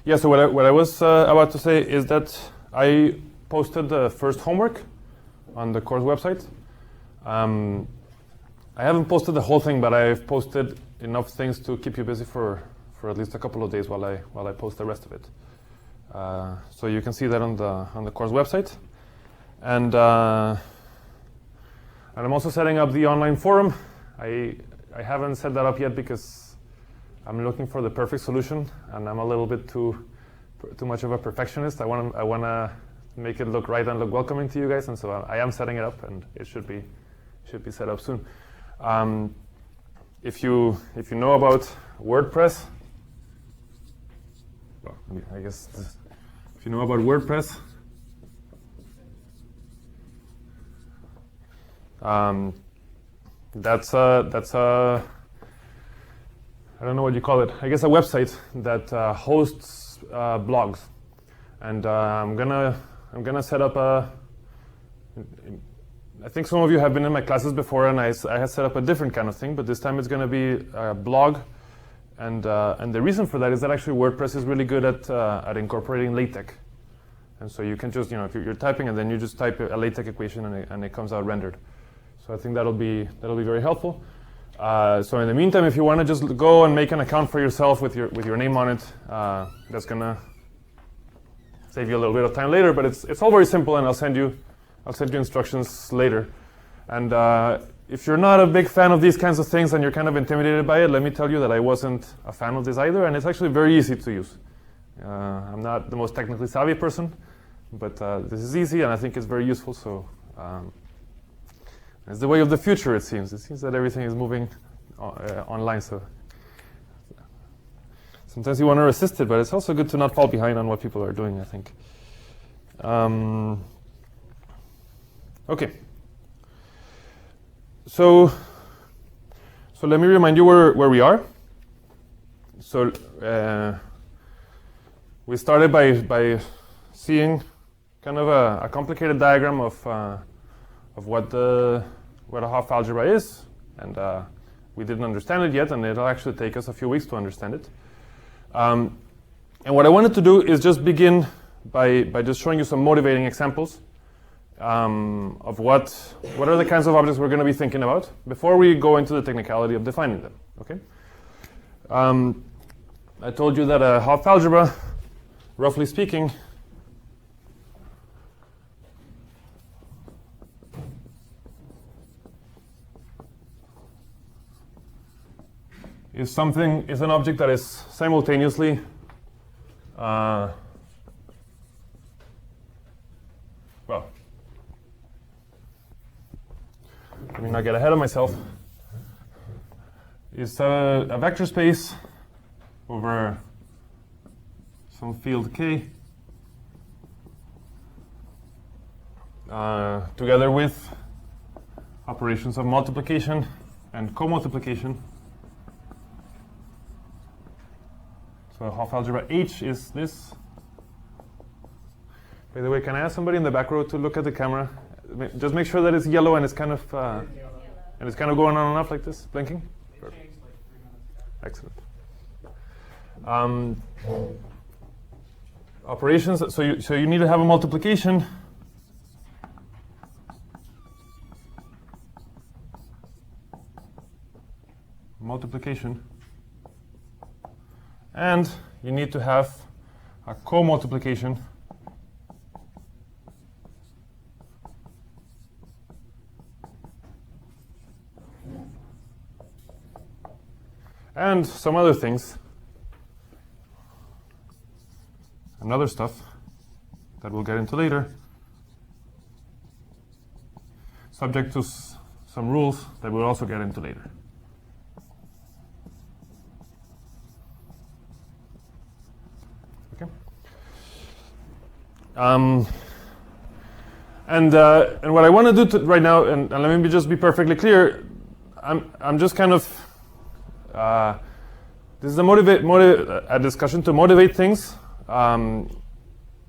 Yeah, so what I was about to say is that I posted the first homework on the course website. I haven't posted the whole thing, but I've posted enough things to keep you busy for at least a couple of days while I post the rest of it. So you can see that on the course website. And I'm also setting up the online forum. I haven't set that up yet because I'm looking for the perfect solution, and I'm a little bit too much of a perfectionist. I want to make it look right and look welcoming to you guys, and so I am setting it up, and it should be set up soon. If you know about WordPress, well, I guess if you know about WordPress, that's a I don't know what you call it. I guess a website that hosts blogs, and I'm gonna set up a. I think some of you have been in my classes before, and I had set up a different kind of thing, but this time it's going to be a blog, and the reason for that is that actually WordPress is really good at incorporating LaTeX, and so you can just if you're typing and then you just type a LaTeX equation and it comes out rendered. So I think that'll be very helpful. So in the meantime, if you want to just go and make an account for yourself with your name on it, that's gonna save you a little bit of time later. But it's all very simple, and I'll send you instructions later. And if you're not a big fan of these kinds of things and you're kind of intimidated by it, let me tell you that I wasn't a fan of this either, and it's actually very easy to use. I'm not the most technically savvy person, but this is easy, and I think it's very useful. So. It's the way of the future, it seems. It seems that everything is moving online, so sometimes you want to resist it, but it's also good to not fall behind on what people are doing, I think. Okay. So let me remind you where we are. So we started by seeing kind of a complicated diagram of what a Hopf algebra is, and we didn't understand it yet, and it'll actually take us a few weeks to understand it. And what I wanted to do is just begin by just showing you some motivating examples of what are the kinds of objects we're going to be thinking about before we go into the technicality of defining them. Okay. I told you that a Hopf algebra, roughly speaking, is an object that is simultaneously well, let me not get ahead of myself, is a vector space over some field K together with operations of multiplication and co-multiplication. So Hopf algebra H is this. By the way, can I ask somebody in the back row to look at the camera? Just make sure that it's yellow and it's kind of going on and off like this, blinking. Excellent. Operations. So you need to have a multiplication. And you need to have a co-multiplication and some other things and other stuff that we'll get into later, subject to some rules that we'll also get into later. And what I want to do right now, and let me just be perfectly clear, I'm just kind of this is a discussion to motivate things, but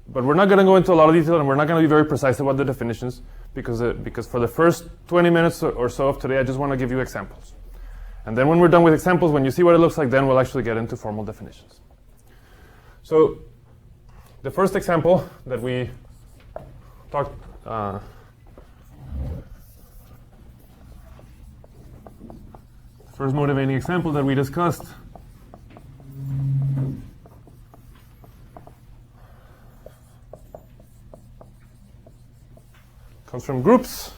we're not going to go into a lot of detail, and we're not going to be very precise about the definitions because for the first 20 minutes or so of today, I just want to give you examples, and then when we're done with examples, when you see what it looks like, then we'll actually get into formal definitions. So the first example that we talked first motivating example that we discussed comes from groups.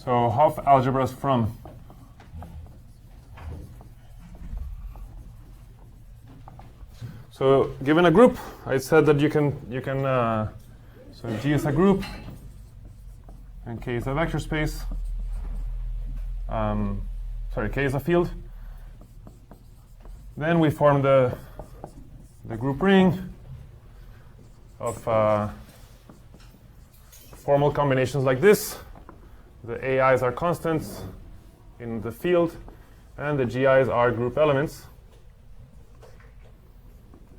So Hopf algebras from so given a group, I said that you can so G is a group and K is a vector space. K is a field. Then we form the group ring of formal combinations like this. The AIs are constants in the field, and the GIs are group elements.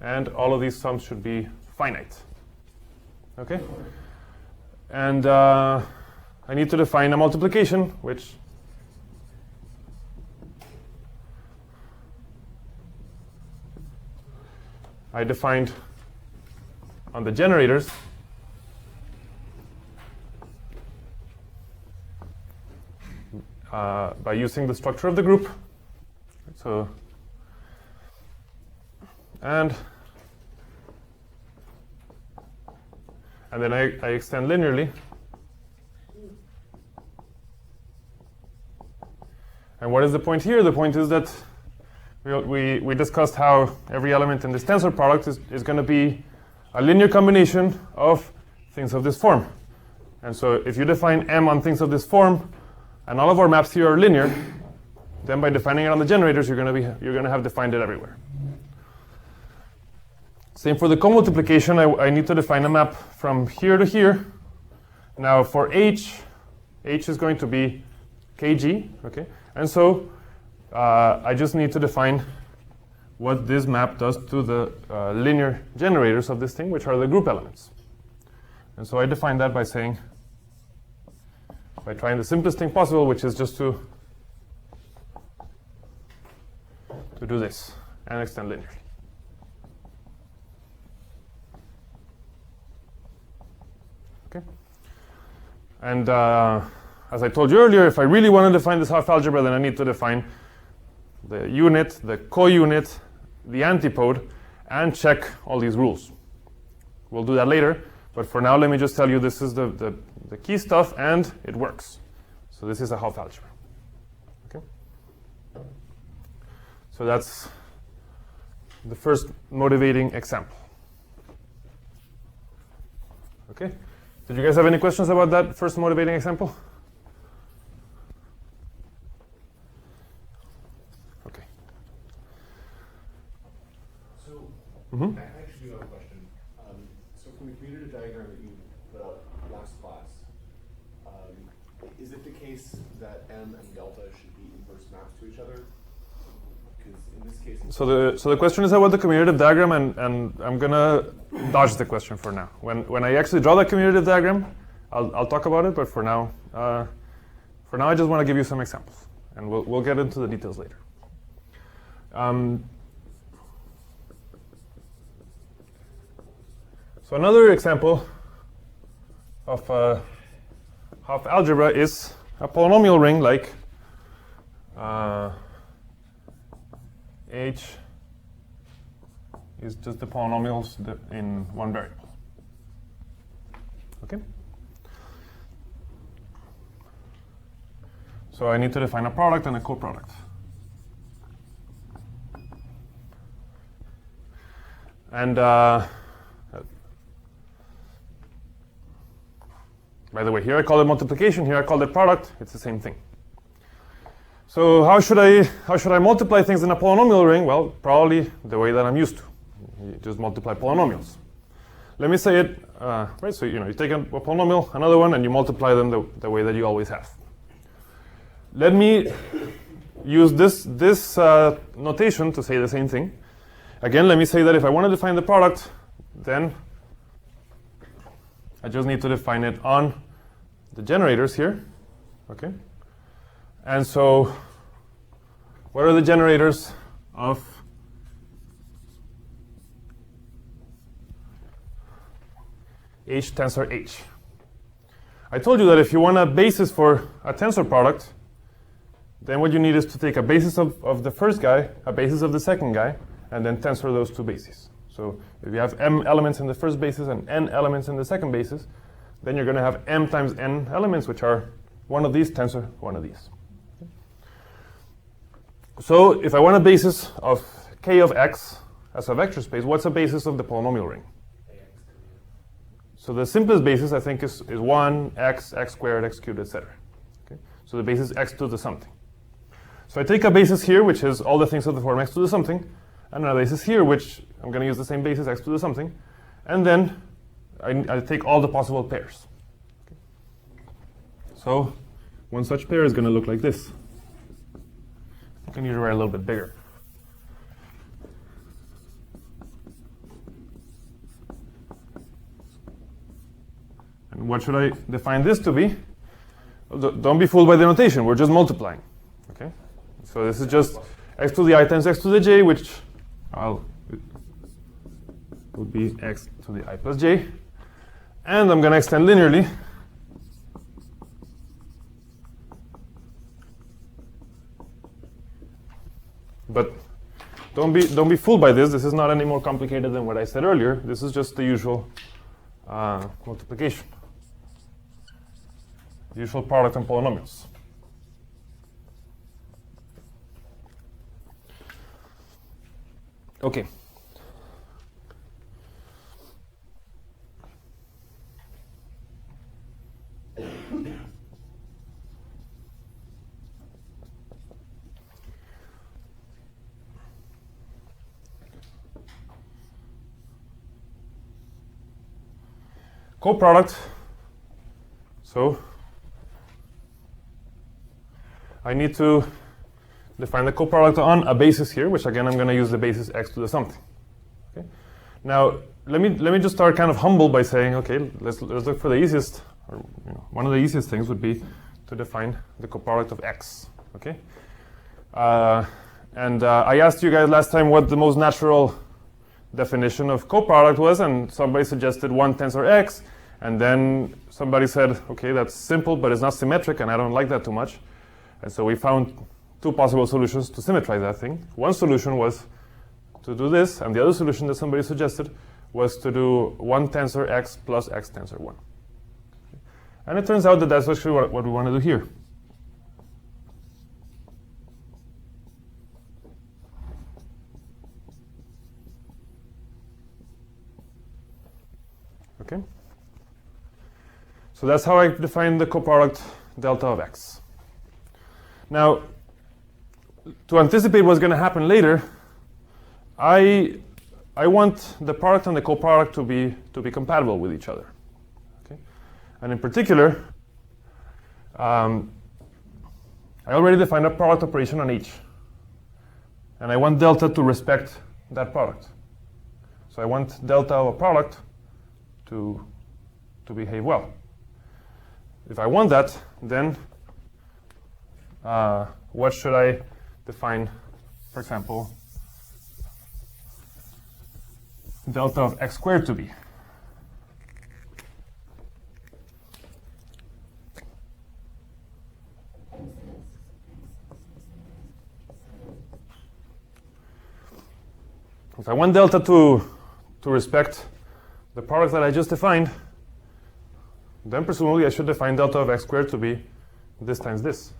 And all of these sums should be finite. Okay? And I need to define a multiplication, which I defined on the generators. By using the structure of the group. So, and then I extend linearly. And what is the point here? The point is that we discussed how every element in this tensor product is going to be a linear combination of things of this form. And so if you define M on things of this form, and all of our maps here are linear, then by defining it on the generators, you're going to have defined it everywhere. Same for the co-multiplication. I need to define a map from here to here. Now for H is going to be KG, okay? And so I just need to define what this map does to the linear generators of this thing, which are the group elements. And so I define that by saying, by trying the simplest thing possible, which is just to do this and extend linearly. Okay. And as I told you earlier, if I really want to define this Hopf algebra, then I need to define the unit, the co-unit, the antipode, and check all these rules. We'll do that later. But for now, let me just tell you this is the key stuff, and it works. So this is a Hopf algebra. Okay? So that's the first motivating example. Okay? Did you guys have any questions about that first motivating example? Okay. So, I actually do have a question. So from the commutative diagram that you put up last class, is it the case that M and delta should be inverse maps to each other? Because in this case, so the question is about the commutative diagram, and I'm gonna dodge the question for now. When I actually draw the commutative diagram, I'll talk about it. But for now, I just want to give you some examples, and we'll get into the details later. So another example of a Hopf algebra is a polynomial ring like H is just the polynomials in one variable. Okay? So I need to define a product and a coproduct. And by the way, here I call it multiplication, here I call it product. It's the same thing. So how should I multiply things in a polynomial ring? Well, probably the way that I'm used to. You just multiply polynomials. Let me say it, right? So you take a polynomial, another one, and you multiply them the way that you always have. Let me use this notation to say the same thing. Again, let me say that if I want to define the product, then I just need to define it on the generators here. Okay? And so what are the generators of H tensor H? I told you that if you want a basis for a tensor product, then what you need is to take a basis of the first guy, a basis of the second guy, and then tensor those two bases. So if you have m elements in the first basis and n elements in the second basis, then you're going to have m times n elements, which are one of these tensor one of these. So if I want a basis of k of x as a vector space, what's a basis of the polynomial ring? So the simplest basis, I think, is 1, x, x squared, x cubed, etc. Okay? So the basis x to the something. So I take a basis here, which is all the things of the form x to the something, and a basis here, which I'm going to use the same basis, x to the something, and then I take all the possible pairs. Okay? So one such pair is going to look like this. I think I need to write a little bit bigger. And what should I define this to be? Well, don't be fooled by the notation. We're just multiplying. Okay? So this is just x to the I times x to the j, which would be x to the I plus j. And I'm going to extend linearly. But don't be fooled by this. This is not any more complicated than what I said earlier. This is just the usual multiplication. The usual product on polynomials. Okay. Coproduct. So I need to define the coproduct on a basis here, which again I'm going to use the basis x to the something. Okay. Now let me just start kind of humble by saying, okay, let's look for the easiest, or one of the easiest things would be to define the coproduct of x. Okay. I asked you guys last time what the most natural definition of coproduct was, and somebody suggested 1 tensor x, and then somebody said, okay, that's simple, but it's not symmetric, and I don't like that too much. And so we found two possible solutions to symmetrize that thing. One solution was to do this, and the other solution that somebody suggested was to do 1 tensor x plus x tensor 1. And it turns out that that's actually what we want to do here. Okay. So that's how I define the coproduct delta of x. Now, to anticipate what's going to happen later, I want the product and the coproduct to be compatible with each other. Okay? And in particular, I already defined a product operation on H. And I want delta to respect that product. So I want delta of a product to behave well. If I want that, then what should I define, for example, delta of x squared to be? If I want delta to respect the product that I just defined, then presumably I should define delta of x squared to be this times this.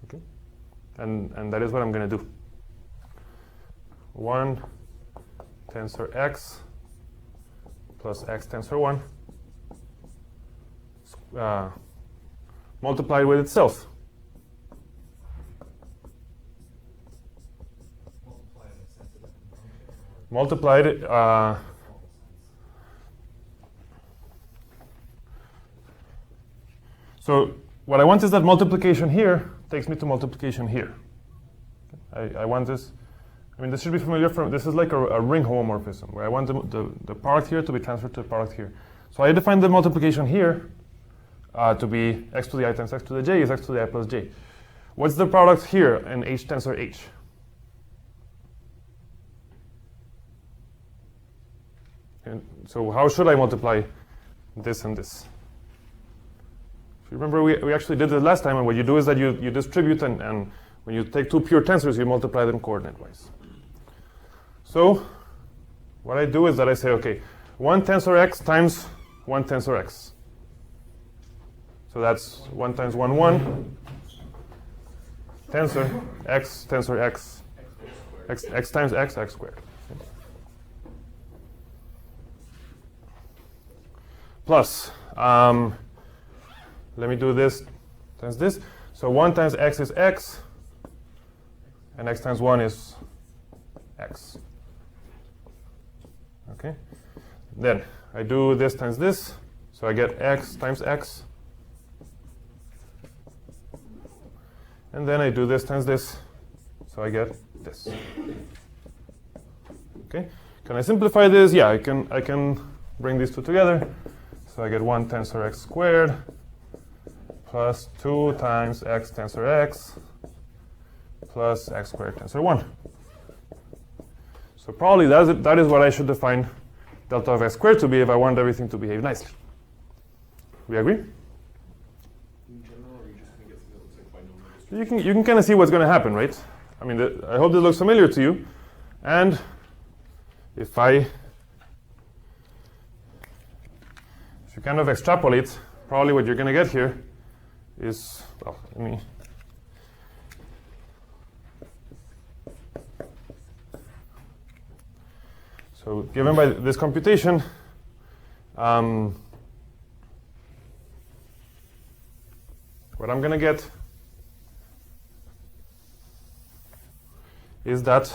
Okay? And that is what I'm going to do. 1 tensor x plus x tensor 1 multiplied with itself. Multiplied so what I want is that multiplication here takes me to multiplication here. I want this. I mean, this should be familiar from, this is like a ring homomorphism, where I want the product here to be transferred to the product here. So I define the multiplication here to be x to the I times x to the j is x to the I plus j. What's the product here in H tensor H? And so how should I multiply this and this? If you remember, we actually did this last time, and what you do is that you distribute, and when you take two pure tensors, you multiply them coordinate-wise. So what I do is that I say, okay, 1 tensor x times 1 tensor x. So that's 1 times 1, 1. Tensor x, x times x squared. Plus, let me do this times this. So 1 times x is x, and x times 1 is x. Okay? Then I do this times this, so I get x times x. And then I do this times this, so I get this. Okay? Can I simplify this? Yeah, I can bring these two together. So I get 1 tensor x squared plus 2 times x tensor x plus x squared tensor 1. So probably that is what I should define delta of x squared to be if I want everything to behave nicely. We agree? In general, or are you just going to get something that looks like binomial distribution? You can kind of see what's going to happen, right? I mean, I hope this looks familiar to you. And if you kind of extrapolate, probably what you're going to get here is, well, let me. So given by this computation, what I'm going to get is that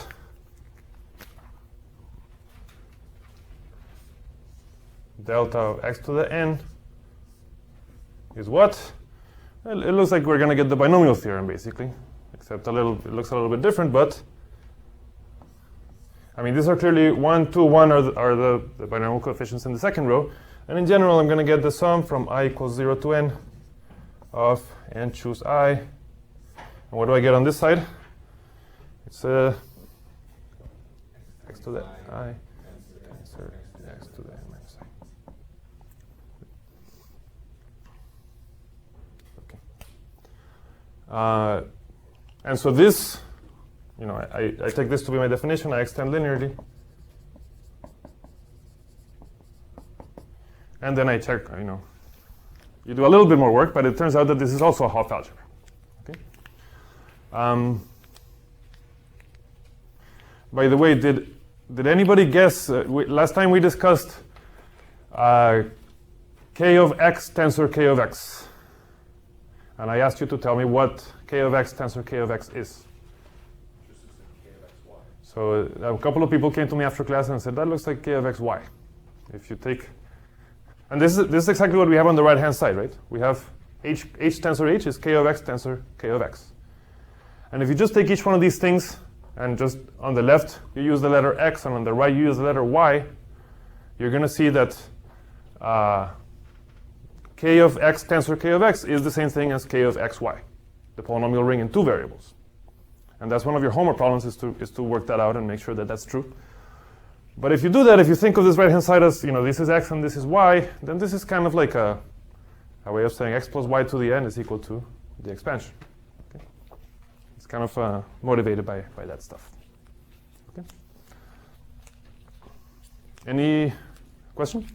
delta of x to the n is what? Well, it looks like we're going to get the binomial theorem, basically, except it looks a little bit different, but I mean, these are clearly 1, 2, 1 are the binomial coefficients in the second row. And in general, I'm going to get the sum from I equals 0 to n of n choose I. And what do I get on this side? It's x to the I tensor x to the n minus I. Okay. And so this, you know, I take this to be my definition. I extend linearly. And then I check, you know, you do a little bit more work, but it turns out that this is also a Hopf algebra. Okay. By the way, did anybody guess? Last time we discussed k of x tensor k of x. And I asked you to tell me what k of x tensor k of x is. So a couple of people came to me after class and said, that looks like k of xy. If you take, and this is exactly what we have on the right-hand side, right? We have h tensor h is k of x tensor k of x. And if you just take each one of these things, and just on the left, you use the letter x, and on the right, you use the letter y, you're going to see that k of x tensor k of x is the same thing as k of xy, the polynomial ring in two variables. And that's one of your homework problems is to work that out and make sure that that's true. But if you do that, if you think of this right-hand side as, you know, this is x and this is y, then this is kind of like a way of saying x plus y to the n is equal to the expansion. Okay? It's kind of motivated by that stuff. Okay? Any question?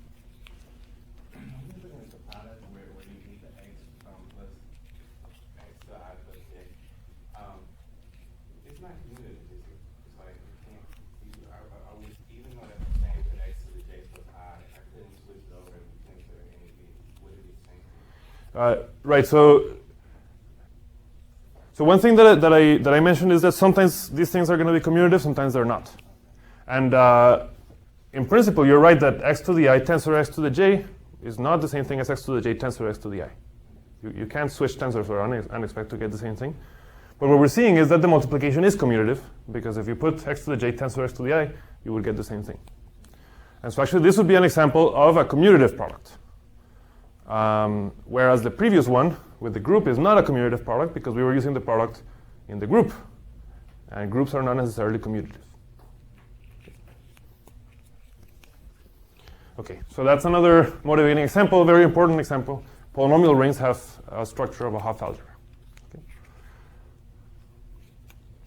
Right. So one thing that I mentioned is that sometimes these things are going to be commutative, sometimes they're not. And in principle, you're right that x to the I tensor x to the j is not the same thing as x to the j tensor x to the I. You can't switch tensors around and expect to get the same thing. But what we're seeing is that the multiplication is commutative, because if you put x to the j tensor x to the I, you would get the same thing. And so actually, this would be an example of a commutative product. Whereas the previous one, with the group is not a commutative product because we were using the product in the group. And groups are not necessarily commutative. Okay, so that's another motivating example, very important example. Polynomial rings have a structure of a Hopf algebra.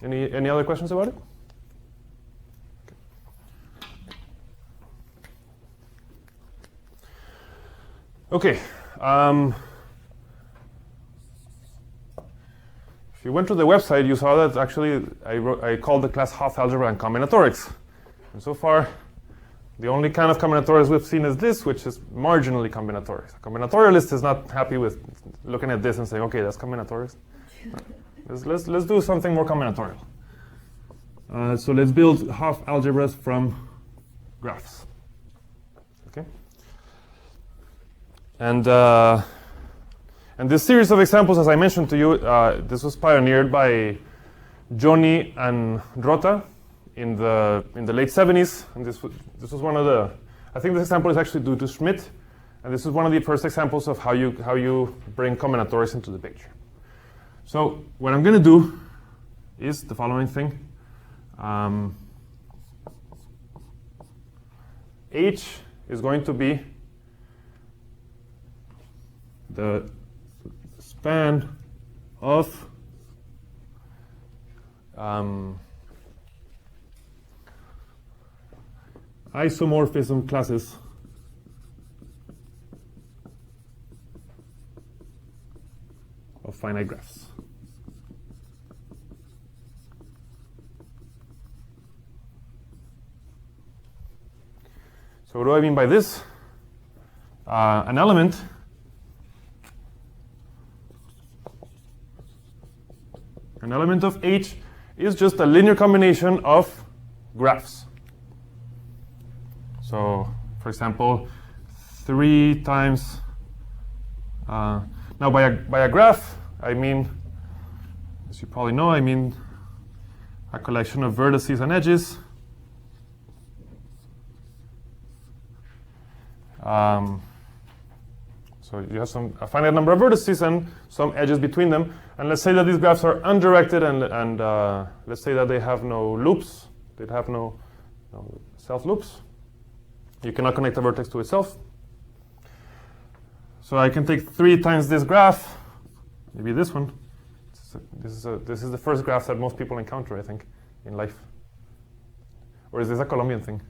Okay. Any other questions about it? Okay. If you went to the website, you saw that actually I called the class Hopf Algebra and Combinatorics. And so far, the only kind of combinatorics we've seen is this, which is marginally combinatorics. A combinatorialist is not happy with looking at this and saying, okay, that's combinatorics. Let's do something more combinatorial. So let's build Hopf algebras from graphs. Okay. And this series of examples, as I mentioned to you, this was pioneered by Johnny and Rota in the late 70s. And this was one of the, I think this example is actually due to Schmidt. And this is one of the first examples of how you bring combinatorics into the picture. So what I'm going to do is the following thing. H is going to be the span of isomorphism classes of finite graphs. So what do I mean by this? An element of H is just a linear combination of graphs. So, for example, 3 times. Now, by a graph, I mean, as you probably know, I mean a collection of vertices and edges. So you have a finite number of vertices and some edges between them. And let's say that these graphs are undirected, and let's say that they have no loops. They have no self loops. You cannot connect a vertex to itself. So I can take 3 times this graph, maybe this one. This is the first graph that most people encounter, I think, in life. Or is this a Colombian thing?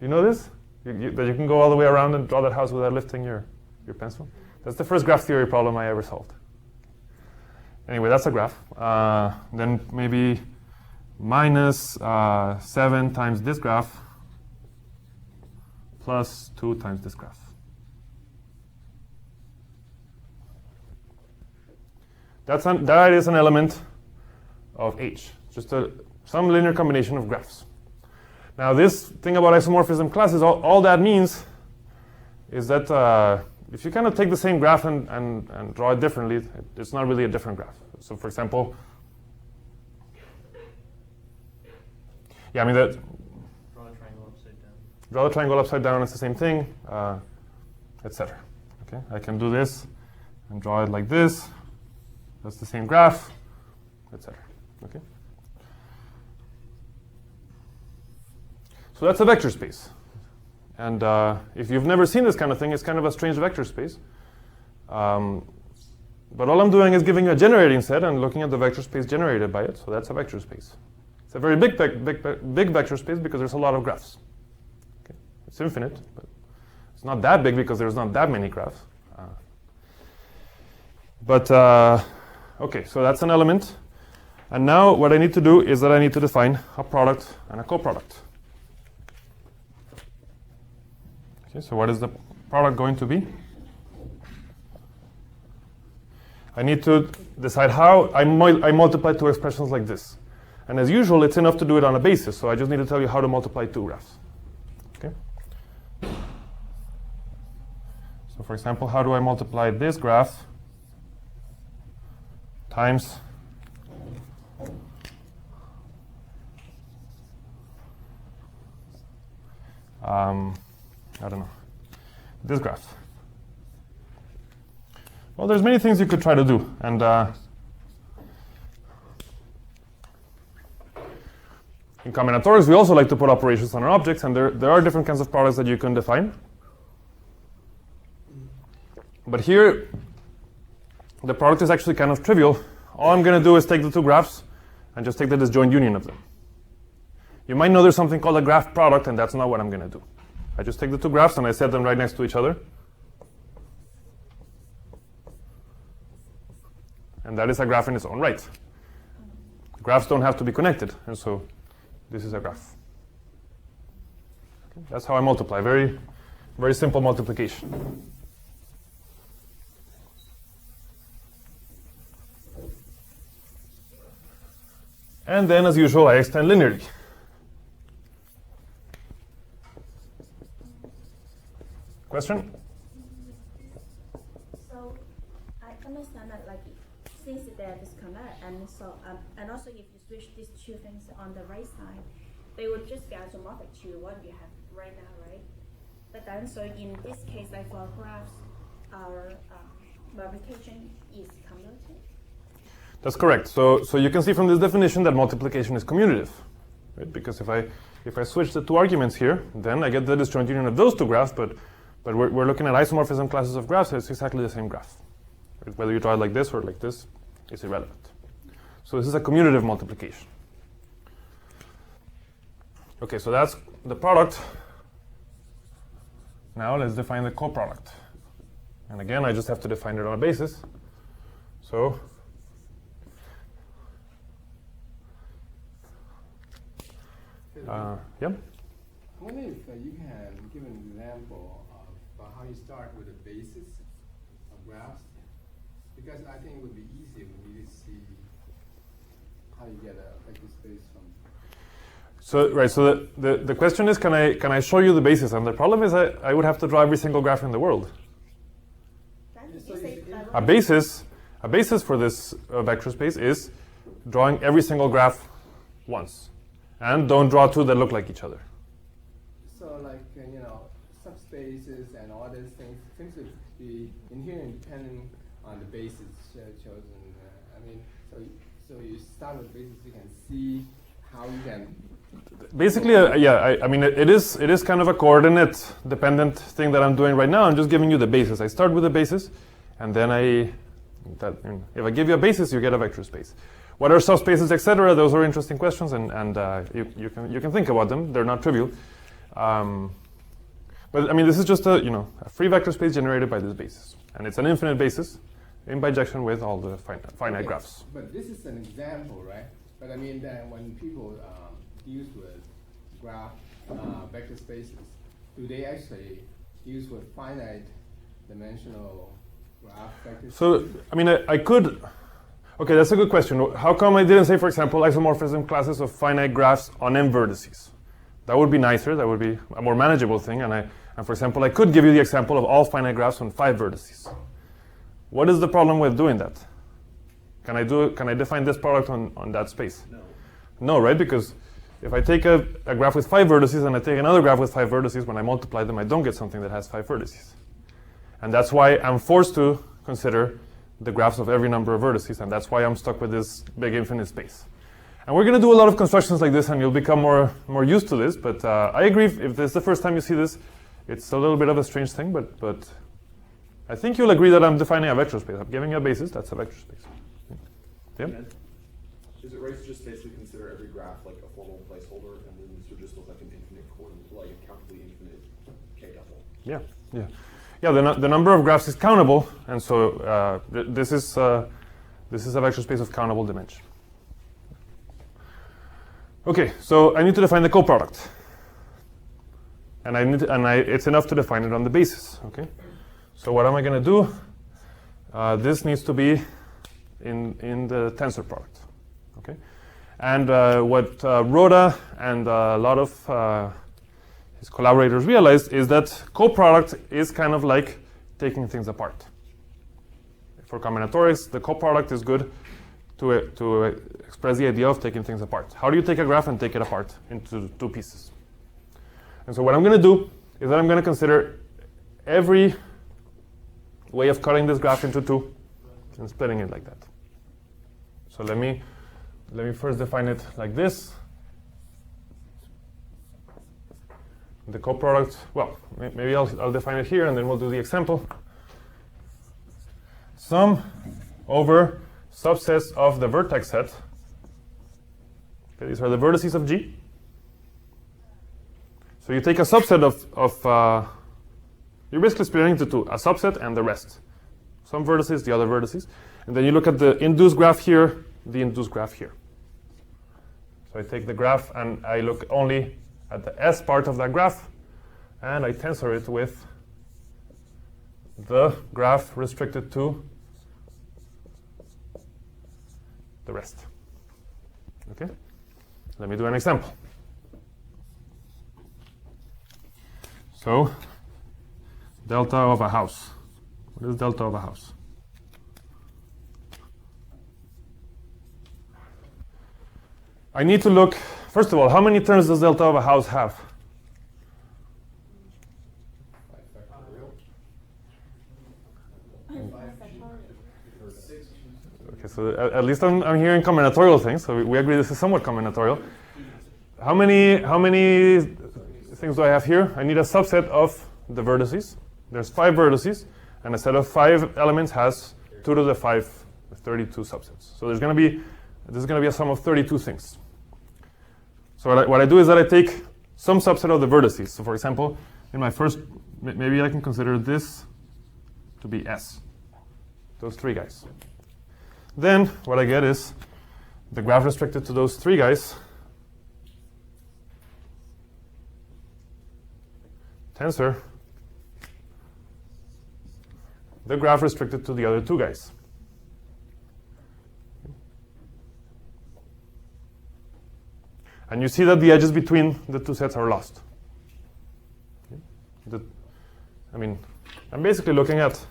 You know this? That you can go all the way around and draw that house without lifting your pencil? That's the first graph theory problem I ever solved. Anyway, that's a graph. Then maybe minus 7 times this graph plus 2 times this graph. That is an element of H, just some linear combination of graphs. Now this thing about isomorphism classes, all that means is that if you kind of take the same graph and draw it differently, it's not really a different graph. So for example, yeah, I mean that. Draw a triangle upside down. Draw the triangle upside down, it's the same thing, etc. Okay, I can do this and draw it like this. That's the same graph, etc. Okay. So that's a vector space. And if you've never seen this kind of thing, it's kind of a strange vector space. But all I'm doing is giving you a generating set and looking at the vector space generated by it. So that's a vector space. It's a very big vector space because there's a lot of graphs. Okay. It's infinite, but it's not that big because there's not that many graphs. Okay, so that's an element. And now what I need to do is that I need to define a product and a coproduct. Okay, so what is the product going to be? I need to decide how I multiply 2 expressions like this. And as usual, it's enough to do it on a basis. So I just need to tell you how to multiply 2 graphs. Okay. So for example, how do I multiply this graph times I don't know, this graph? Well, there's many things you could try to do. And in combinatorics, we also like to put operations on our objects, and there are different kinds of products that you can define. But here, the product is actually kind of trivial. All I'm going to do is take the two graphs and just take the disjoint union of them. You might know there's something called a graph product, and that's not what I'm going to do. I just take the two graphs and I set them right next to each other. And that is a graph in its own right. Graphs don't have to be connected, and so this is a graph. Okay, that's how I multiply. Very, very simple multiplication. And then, as usual, I extend linearly. Question? So I understand that, like, since they're disconnected, and so and also if you switch these two things on the right side, they would just be isomorphic to what you have right now, right? But then, so in this case, like for graphs, our multiplication is commutative. That's correct. So you can see from this definition that multiplication is commutative, right? Because if I switch the two arguments here, then I get the disjoint union of those two graphs, but we're looking at isomorphism classes of graphs, so it's exactly the same graph. Right? Whether you draw it like this or like this is irrelevant. So this is a commutative multiplication. Okay, so that's the product. Now let's define the coproduct. And again, I just have to define it on a basis. So yeah. I wonder if you can give an example of how you start with a basis of graphs, because I think it would be easier for me to see how you get a vector space from. So right. So the question is, can I show you the basis? And the problem is, I would have to draw every single graph in the world. A basis for this vector space is drawing every single graph once. And don't draw two that look like each other. So like, subspaces and all these things seems to be inherently dependent on the basis chosen. So you start with basis, you can see how you can. Basically, yeah, I mean, it is kind of a coordinate dependent thing that I'm doing right now. I'm just giving you the basis. I start with the basis, and then if I give you a basis, you get a vector space. What are subspaces, etc.? Those are interesting questions, and you can think about them. They're not trivial. But I mean, this is just a free vector space generated by this basis, and it's an infinite basis in bijection with all the finite graphs. But this is an example, right? But I mean, then when people use with graph vector spaces, do they actually use with finite dimensional graph vector spaces? So I mean, I could. Okay, that's a good question. How come I didn't say, for example, isomorphism classes of finite graphs on m vertices? That would be nicer. That would be a more manageable thing. And for example, I could give you the example of all finite graphs on 5 vertices. What is the problem with doing that? Can I define this product on that space? No. No, right? Because if I take a graph with 5 vertices and I take another graph with 5 vertices, when I multiply them, I don't get something that has 5 vertices. And that's why I'm forced to consider the graphs of every number of vertices, and that's why I'm stuck with this big infinite space. And we're going to do a lot of constructions like this, and you'll become more used to this. But I agree, if this is the first time you see this, it's a little bit of a strange thing, but I think you'll agree that I'm defining a vector space. I'm giving you a basis, that's a vector space. Yeah? Is it right to just basically consider every graph like a formal placeholder, and then this would just look like an infinite coordinate, like a countably infinite K-double? Yeah, yeah. Yeah, the number of graphs is countable, and so this is a vector space of countable dimension. Okay, so I need to define the coproduct, and it's enough to define it on the basis. Okay, so what am I going to do? This needs to be in the tensor product. Okay, and what Rhoda and a lot of his collaborators realized is that coproduct is kind of like taking things apart. For combinatorics, the coproduct is good to express the idea of taking things apart. How do you take a graph and take it apart into two pieces? And so what I'm going to do is that I'm going to consider every way of cutting this graph into two and splitting it like that. So let me first define it like this. The coproduct, well, maybe I'll define it here and then we'll do the example. Sum over subsets of the vertex set. Okay, these are the vertices of G. So you take a subset of you're basically splitting into two, a subset and the rest. Some vertices, the other vertices. And then you look at the induced graph here, the induced graph here. So I take the graph and I look only at the S part of that graph, and I tensor it with the graph restricted to the rest. Okay? Let me do an example. So, delta of a house. What is delta of a house? I need to look, first of all, how many terms does delta of a house have? Okay, so at least I'm hearing combinatorial things, so we agree this is somewhat combinatorial. How many things do I have here? I need a subset of the vertices. There's 5 vertices, and a set of 5 elements has 2 to the 5, 32 subsets. So this is going to be a sum of 32 things. So what I do is that I take some subset of the vertices. So for example, in my first, maybe I can consider this to be S. Those 3 guys. Then what I get is the graph restricted to those 3 guys tensor the graph restricted to the other 2 guys. And you see that the edges between the 2 sets are lost. I'm basically looking at,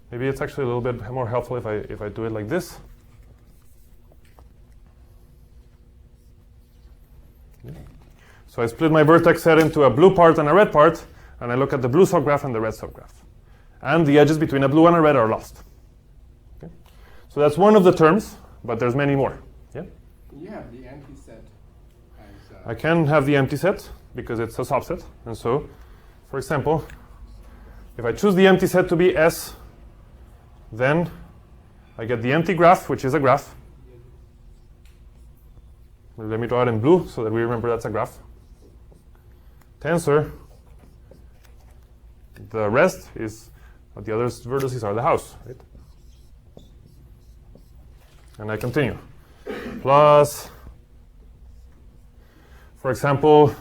maybe it's actually a little bit more helpful if I do it like this. So I split my vertex set into a blue part and a red part, and I look at the blue subgraph and the red subgraph. And the edges between a blue and a red are lost. Okay? So that's one of the terms, but there's many more. Yeah? You have the empty set as I can have the empty set because it's a subset. And so, for example, if I choose the empty set to be S, then I get the empty graph, which is a graph. Let me draw it in blue so that we remember that's a graph. Tensor. The rest is, the other vertices are the house, right? And I continue. Plus, for example,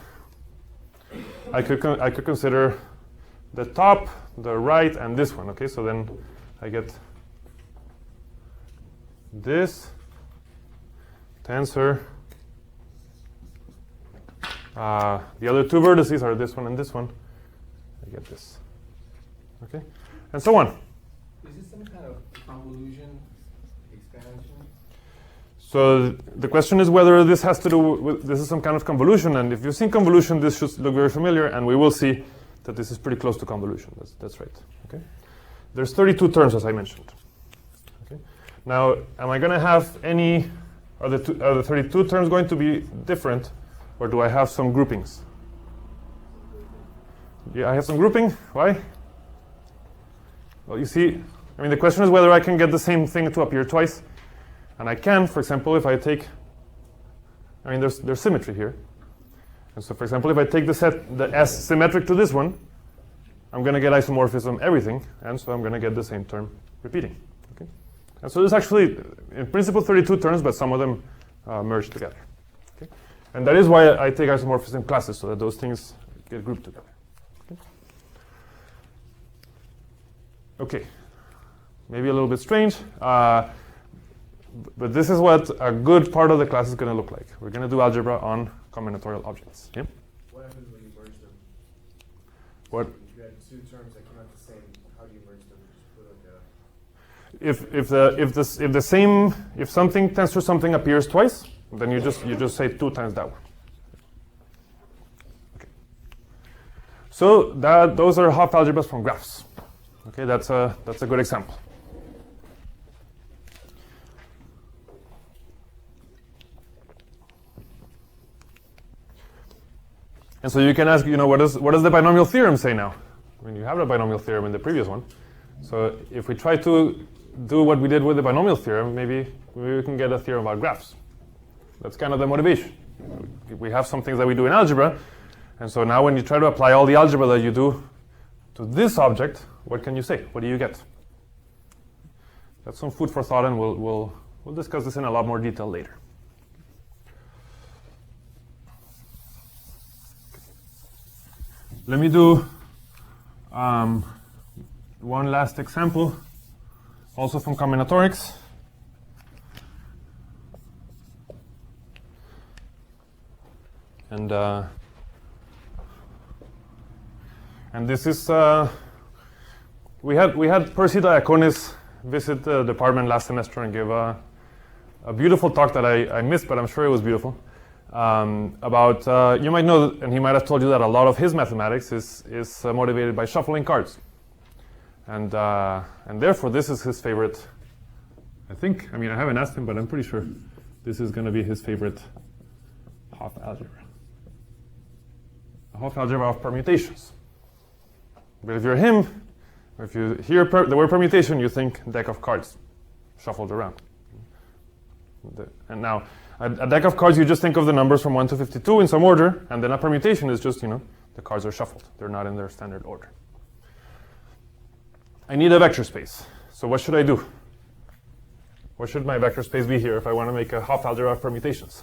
I could consider the top, the right, and this one. Okay, so then I get this tensor. The other 2 vertices are this one and this one. I get this. Okay, and so on. Is this some kind of convolution expansion? So the question is whether this has to do with, this is some kind of convolution, and if you've seen convolution, this should look very familiar, and we will see that this is pretty close to convolution. That's right. Okay, there's 32 terms, as I mentioned. Okay, now am I going to have any? Are the 32 terms going to be different, or do I have some groupings? Yeah, I have some grouping. Why? Well, you see, the question is whether I can get the same thing to appear twice. And I can, for example, if I take, there's symmetry here. And so, for example, if I take the S symmetric to this one, I'm going to get isomorphism everything. And so I'm going to get the same term repeating. Okay? And so there's actually, in principle, 32 terms, but some of them merge together. Okay? And that is why I take isomorphism classes, so that those things get grouped together. Okay, maybe a little bit strange, but this is what a good part of the class is going to look like. We're going to do algebra on combinatorial objects. Yeah? What happens when you merge them? What? If you had 2 terms that came out the same, how do you merge them? Just put like a... If something tensor something appears twice, then you just say 2 times that one. Okay. So those are Hopf algebras from graphs. Okay, that's a good example. And so you can ask, what does the binomial theorem say now? I mean, you have the binomial theorem in the previous one. So if we try to do what we did with the binomial theorem, maybe we can get a theorem about graphs. That's kind of the motivation. We have some things that we do in algebra, and so now when you try to apply all the algebra that you do to this object, what can you say? What do you get? That's some food for thought, and we'll discuss this in a lot more detail later. Let me do one last example, also from Combinatorics. And this is we had Percy Diaconis visit the department last semester and give a beautiful talk that I missed, but I'm sure it was beautiful. About you might know, and he might have told you that a lot of his mathematics is motivated by shuffling cards, and therefore this is his favorite. I haven't asked him, but I'm pretty sure this is going to be his favorite Hopf algebra. A Hopf algebra of permutations. But if you're him, if you hear the word permutation, you think deck of cards shuffled around. And now, a deck of cards, you just think of the numbers from 1 to 52 in some order, and then a permutation is just, the cards are shuffled. They're not in their standard order. I need a vector space. So what should I do? What should my vector space be here if I want to make a Hopf algebra of permutations?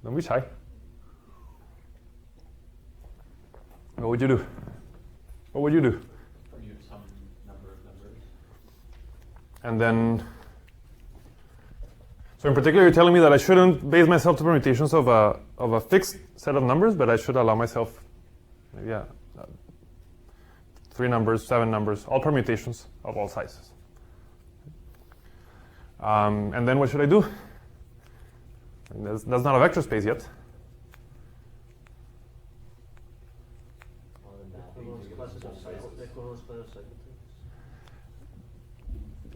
Don't be shy. What would you do? What would you do? Permute some number of numbers. And then, so in particular, you're telling me that I shouldn't base myself to permutations of a fixed set of numbers, but I should allow myself, 3 numbers, 7 numbers, all permutations of all sizes. And then what should I do? That's not a vector space yet.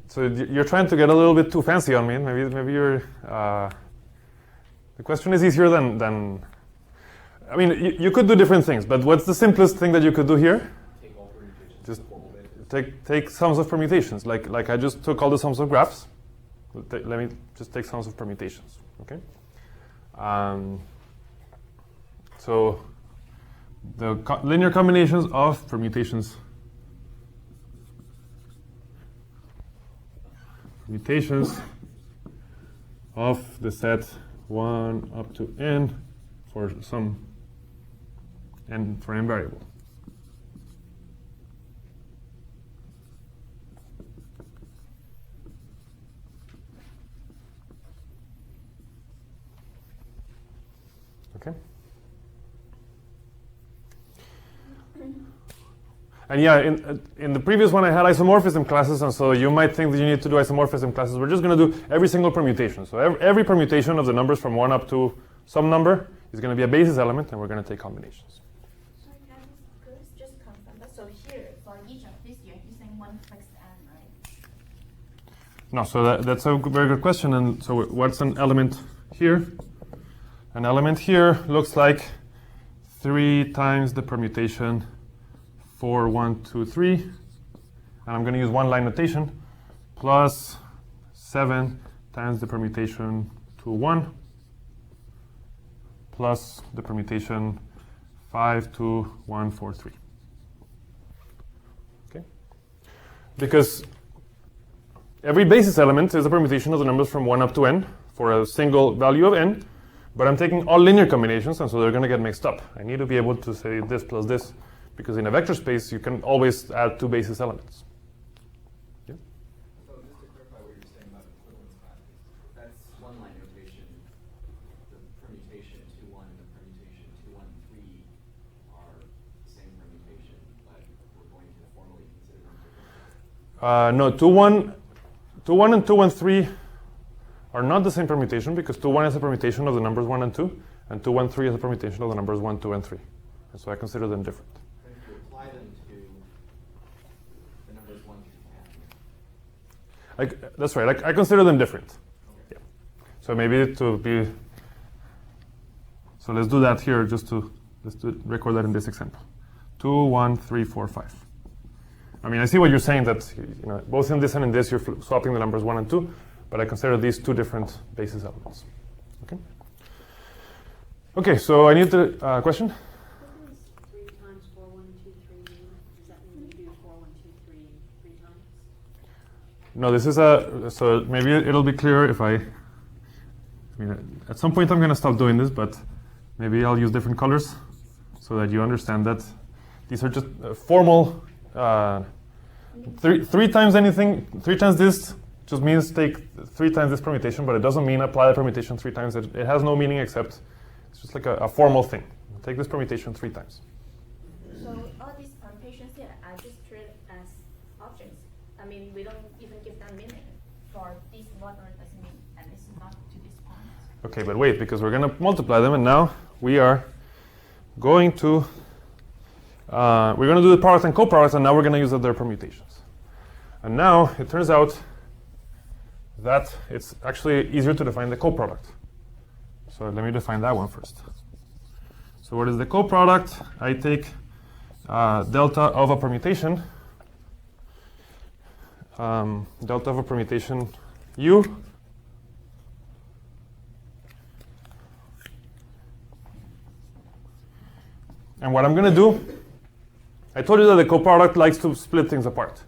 So you're trying to get a little bit too fancy on me. Maybe you're. The question is easier than. I mean, you could do different things, but what's the simplest thing that you could do here? Take all permutations. Just take sums of permutations. Like I just took all the sums of graphs. Let me just take sums of permutations. Okay. So the linear combinations of permutations of the set 1 up to n for some n for n variable. Okay. And yeah, in the previous one I had isomorphism classes, and so you might think that you need to do isomorphism classes. We're just going to do every single permutation. So every permutation of the numbers from 1 up to some number is going to be a basis element, and we're going to take combinations. Sorry, could I just confirm that? So here, for each of these, you're using one fixed n, right? No, so that's a very good question. And so what's an element here? An element here looks like 3 times the permutation 4, 1, 2, 3. And I'm going to use one line notation, plus 7 times the permutation 2, 1, plus the permutation 5, 2, 1, 4, 3. Okay? Because every basis element is a permutation of the numbers from 1 up to n for a single value of n. But I'm taking all linear combinations, and so they're going to get mixed up. I need to be able to say this plus this, because in a vector space, you can always add 2 basis elements. Yeah? So just to clarify what you're saying about equivalence classes, that's one line notation. The permutation 2, 1 and the permutation 2, 1, 3 are the same permutation, but we're going to formally consider them different. No, 2, 1 and 2, 1, 3 are not the same permutation, because 2, 1 is a permutation of the numbers 1 and 2, And 2, 1, 3 is a permutation of the numbers 1, 2, and 3. And so I consider them different. But if you apply them to the numbers 1 through 10. That's right. I consider them different. Yeah. So maybe to be. So let's do that here. Record that in this example. 2, 1, 3, 4, 5. I mean, I see what you're saying, that both in this and in this you're swapping the numbers 1 and 2, but I consider these two different basis elements. Okay. Okay. So I need the question. What does 3 times 4, 1, 2, 3 mean? Does that mean you do 4, 1, 2, 3 times? No, this is so maybe it'll be clearer if I mean, at some point I'm going to stop doing this, but maybe I'll use different colors so that you understand that these are just formal. 3 times anything, 3 times this just means take 3 times this permutation, but it doesn't mean apply the permutation 3 times. It has no meaning except it's just like a formal thing. Take this permutation 3 times. So all these permutations here are just treated as objects. I mean, we don't even give them meaning. For this one or doesn't mean, and it's not to this point. Okay, but wait, because we're going to multiply them, and now we are going to do the product and co-product, and now we're going to use other permutations. And now it turns out that it's actually easier to define the co-product. So let me define that one first. So what is the co-product? I take delta of a permutation, delta of a permutation U, and what I'm going to do, I told you that the co-product likes to split things apart.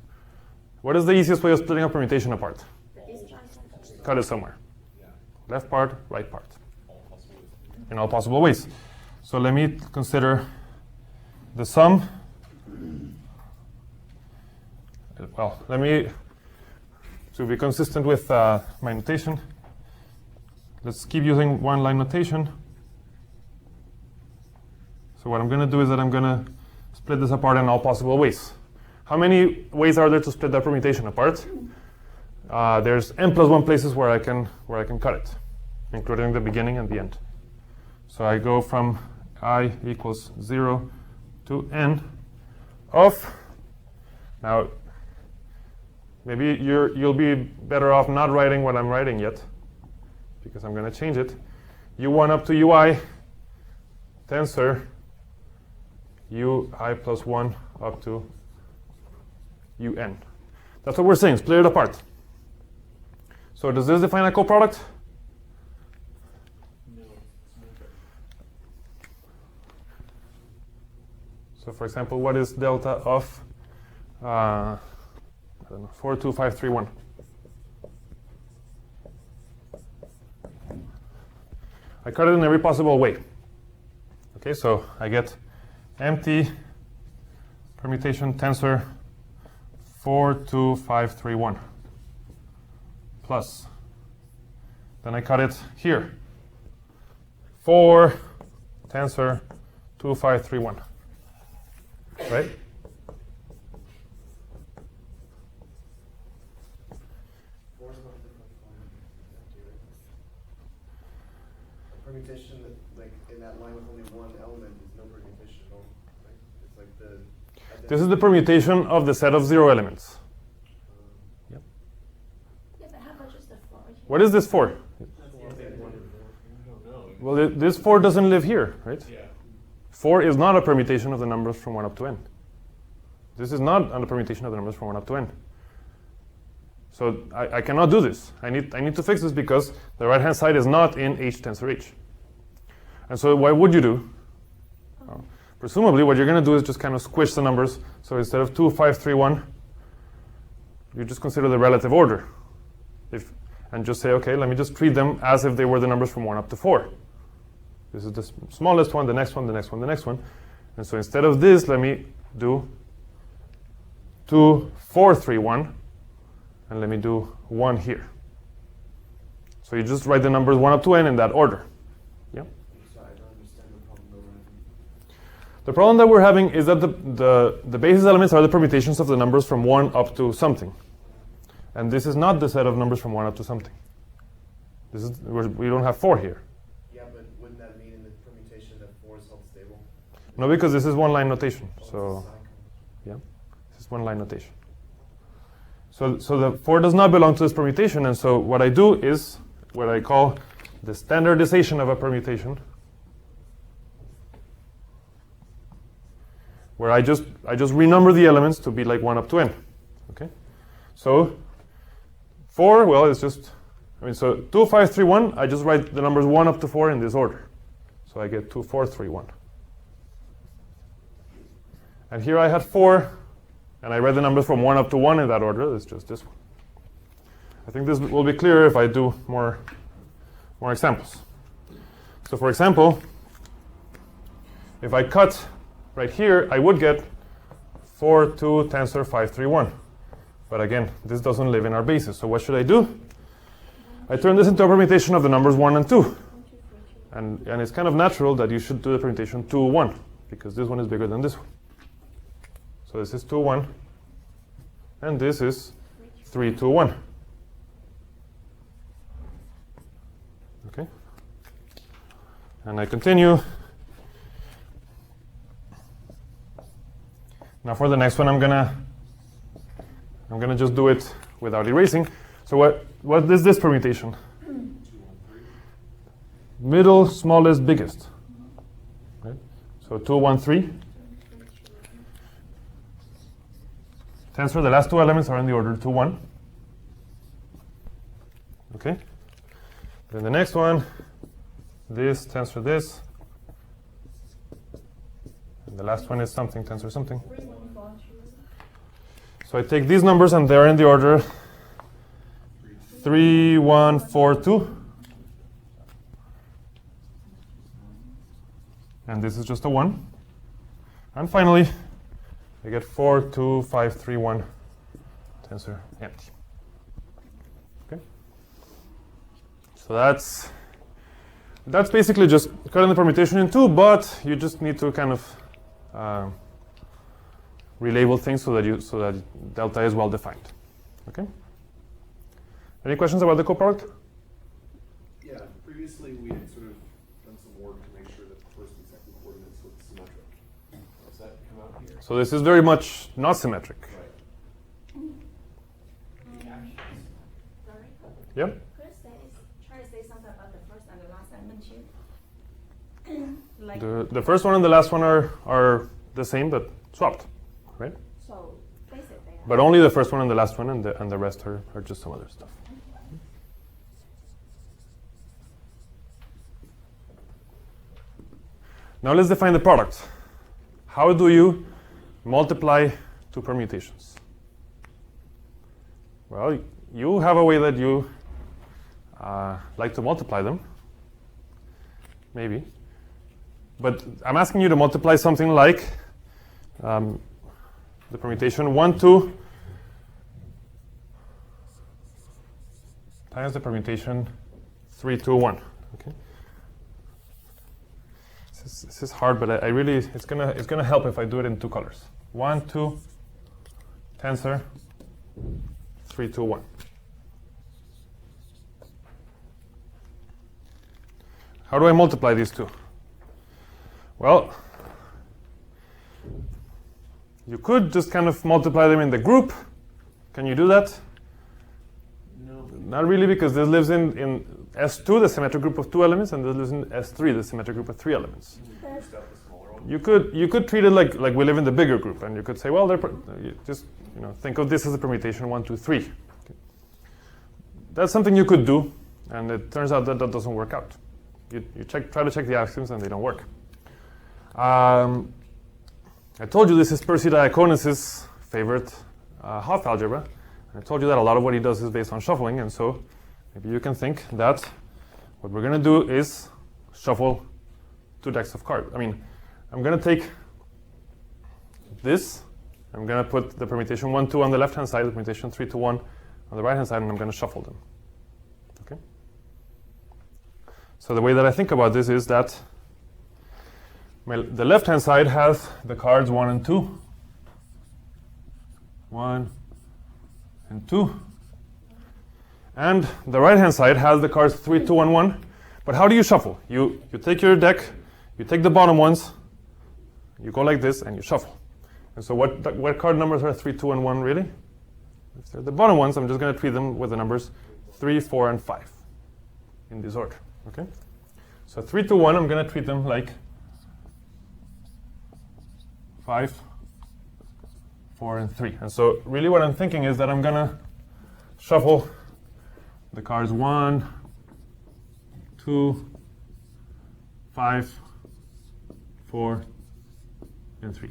What is the easiest way of splitting a permutation apart? Cut it somewhere. Left part, right part. In all possible ways. So let me consider the sum. Well, to be consistent with my notation, let's keep using one line notation. So what I'm going to do is that I'm going to split this apart in all possible ways. How many ways are there to split that permutation apart? There's n+1 places where I can cut it, including the beginning and the end. So I go from I equals 0 to n of. Now, maybe you'll be better off not writing what I'm writing yet, because I'm going to change it. U1 up to ui tensor ui plus 1 up to un. That's what we're saying, split it apart. So does this define a coproduct? No. So for example, what is delta of 4, 2, 5, 3, 1? I cut it in every possible way. Okay, so I get empty permutation tensor 4, 2, 5, 3, 1 plus. Then I cut it here. 4 tensor 2, 5, 3, 1. Right? Permutation that, like, in that line with only one element is no permutation at all, right? It's like the. This is the permutation of the set of 0 elements. Yep. Yeah, but how much is the 4? What is this 4? Well, this 4 doesn't live here, right? Yeah. 4 is not a permutation of the numbers from 1 up to n. This is not a permutation of the numbers from 1 up to n. So I cannot do this. I need to fix this because the right-hand side is not in H tensor H. And so what would you do? Presumably what you're going to do is just kind of squish the numbers. So instead of 2, 5, 3, 1, you just consider the relative order. And just say, okay, let me just treat them as if they were the numbers from 1 up to 4. This is the smallest one, the next one, the next one, the next one. And so instead of this, let me do 2, 4, 3, 1. And let me do 1 here. So you just write the numbers 1 up to n in that order. Yeah? Sorry, I don't understand the problem though. The problem that we're having is that the basis elements are the permutations of the numbers from 1 up to something. And this is not the set of numbers from 1 up to something. We don't have 4 here. Yeah, but wouldn't that mean in the No, because this is one-line notation. So, yeah, this is one-line notation. So the 4 does not belong to this permutation, and so what I do is what I call the standardization of a permutation, where I just renumber the elements to be like 1 up to n. Okay, so 4, well, it's just, so 2, 5, 3, 1. I just write the numbers 1 up to 4 in this order, so I get 2, 4, 3, 1. And here I had 4, and I read the numbers from 1 up to 1 in that order. It's just this one. I think this will be clearer if I do more examples. So for example, if I cut right here, I would get 4, 2, tensor 5, 3, 1. But again, this doesn't live in our basis. So what should I do? I turn this into a permutation of the numbers 1 and 2. And it's kind of natural that you should do the permutation 2, 1, because this one is bigger than this one. So this is 2, 1, and this is 3, 2, 1. Okay? And I continue. Now for the next one, I'm gonna just do it without erasing. So what is this permutation? Middle, smallest, biggest. Right? So 2, 1, 3. Tensor, the last 2 elements are in the order 2, 1. Okay? Then the next one, this, tensor this. And the last one is something, tensor something. So I take these numbers and they're in the order 3, 1, 4, 2. And this is just a 1. And finally, I get 4, 2, 5, 3, 1, tensor empty. Okay? So that's basically just cutting the permutation in 2, but you just need to kind of relabel things so that delta is well defined. Okay? Any questions about the coproduct? Yeah, previously we had sort of done some work to make sure that the first and second coordinates look symmetric. Does that come out here? So this is very much not symmetric. Right. Yep. Could try to say something about the first and the last element too? Like, The first one and the last one are the same but swapped, right? so basically. But only the first one and the last one, and the rest are just some other stuff. Now let's define the product. How do you multiply 2 permutations? Well, you have a way that you like to multiply them, maybe. But I'm asking you to multiply something like the permutation 1, 2 times the permutation 3, 2, 1. Okay. This is hard, but I really it's gonna help if I do it in 2 colors. 1, 2, tensor 3, 2, 1. How do I multiply these two? Well, you could just kind of multiply them in the group. Can you do that? No. Not really, because this lives in S2, the symmetric group of 2 elements, and this lives in S3, the symmetric group of 3 elements. Boost out the smaller one. You could treat it like we live in the bigger group, and you could say, well, just think of this as a permutation 1, 2, 3. Okay. That's something you could do, and it turns out that doesn't work out. You try to check the axioms, and they don't work. I told you this is Percy Diaconis' favorite Hopf algebra. I told you that a lot of what he does is based on shuffling, and so maybe you can think that what we're going to do is shuffle 2 decks of cards. I'm going to take this. I'm going to put the permutation 1, 2 on the left-hand side, the permutation 3, 2, 1 on the right-hand side, and I'm going to shuffle them. Okay? So the way that I think about this is that the left-hand side has the cards 1 and 2. 1 and 2. And the right-hand side has the cards 3, 2, and 1. But how do you shuffle? You take your deck, you take the bottom ones, You go like this and you shuffle. And so what card numbers are 3, 2, and 1 really? If they're the bottom ones, I'm just going to treat them with the numbers 3, 4, and 5 in this order. Okay? So 3, 2, 1, I'm going to treat them like 5, 4, and 3. And so really what I'm thinking is that I'm going to shuffle the cards 1, 2, 5, 4, and 3.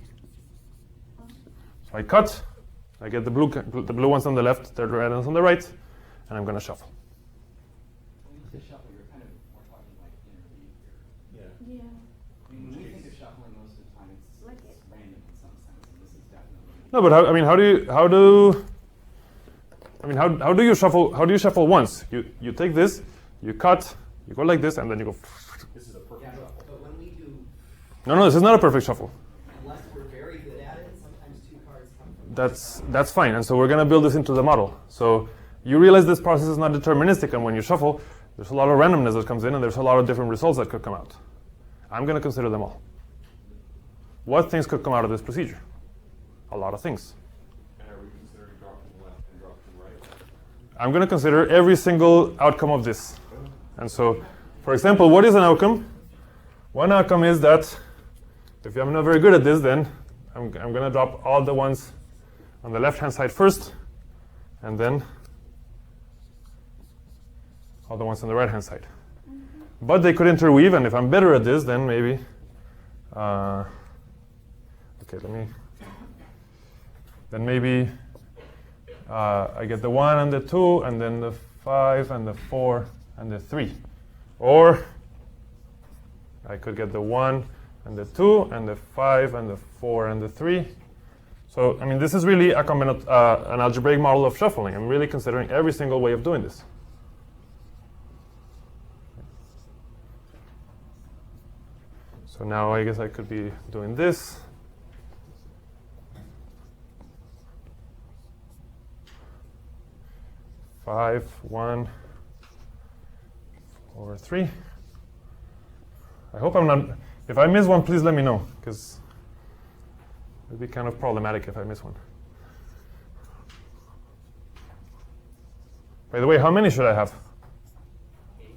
So I cut, I get the blue ones on the left, the red ones on the right, and I'm going to shuffle. When you say shuffle, you're kind of more talking like interleave here. Yeah. Yeah. I mean, when we think of shuffling, most of the time it's Like it. random in some sense, and this is definitely. No, but how do you shuffle? How do you shuffle once? You take this, you cut, you go like this, and then you go. This is a perfect Yeah, shuffle. but when we do, No, this is not a perfect shuffle. unless we're very good at it, sometimes two cards come from. That's fine. And so we're going to build this into the model. So you realize this process is not deterministic, and when you shuffle, there's a lot of randomness that comes in, and there's a lot of different results that could come out. I'm going to consider them all. What things could come out of this procedure? A lot of things. And are we considering drop from the left and drop from the right? I'm going to consider every single outcome of this. And so, for example, what is an outcome? One outcome is that if I'm not very good at this, then I'm going to drop all the ones on the left-hand side first, and then all the ones on the right-hand side. But they could interweave, and if I'm better at this, then maybe... Then maybe I get the 1 and the 2, and then the 5 and the 4 and the 3. Or I could get the 1 and the 2 and the 5 and the 4 and the 3. So, I mean, this is really an algebraic model of shuffling. I'm really considering every single way of doing this. So now I guess I could be doing this. Five, 1, 4, 3. I hope I'm not. If I miss one, please let me know, because it would be kind of problematic if I miss one. By the way, how many should I have? 8.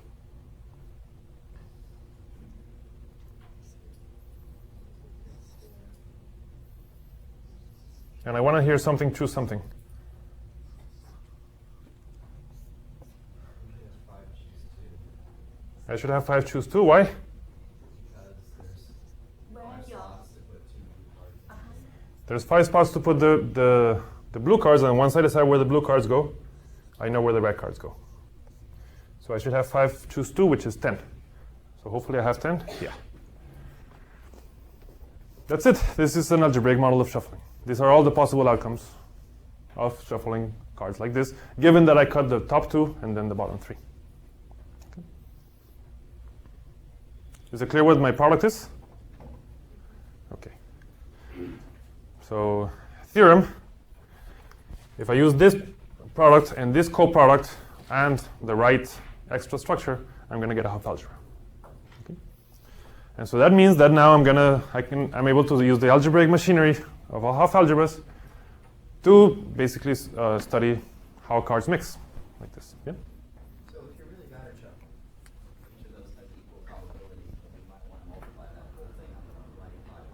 And I want to hear something, choose something. I should have 5, choose 2. Why? Because there's Where five your slots to put 2 blue cards. There's 5 spots to put the blue cards, and once I decide where the blue cards go, I know where the red cards go. So I should have 5, choose 2, which is 10. So hopefully I have 10. Yeah. That's it. This is an algebraic model of shuffling. These are all the possible outcomes of shuffling cards like this, given that I cut the top 2 and then the bottom 3. Okay. Is it clear what my product is? Okay. So, theorem, if I use this product and this coproduct and the right extra structure, I'm going to get a Hopf algebra. Okay. And so that means that now I'm able to use the algebraic machinery of all Hopf algebras to basically study how cards mix like this. Yeah? So if you're really bad at shuffling, each of those has equal probability, then you might want to multiply that whole thing on the right side.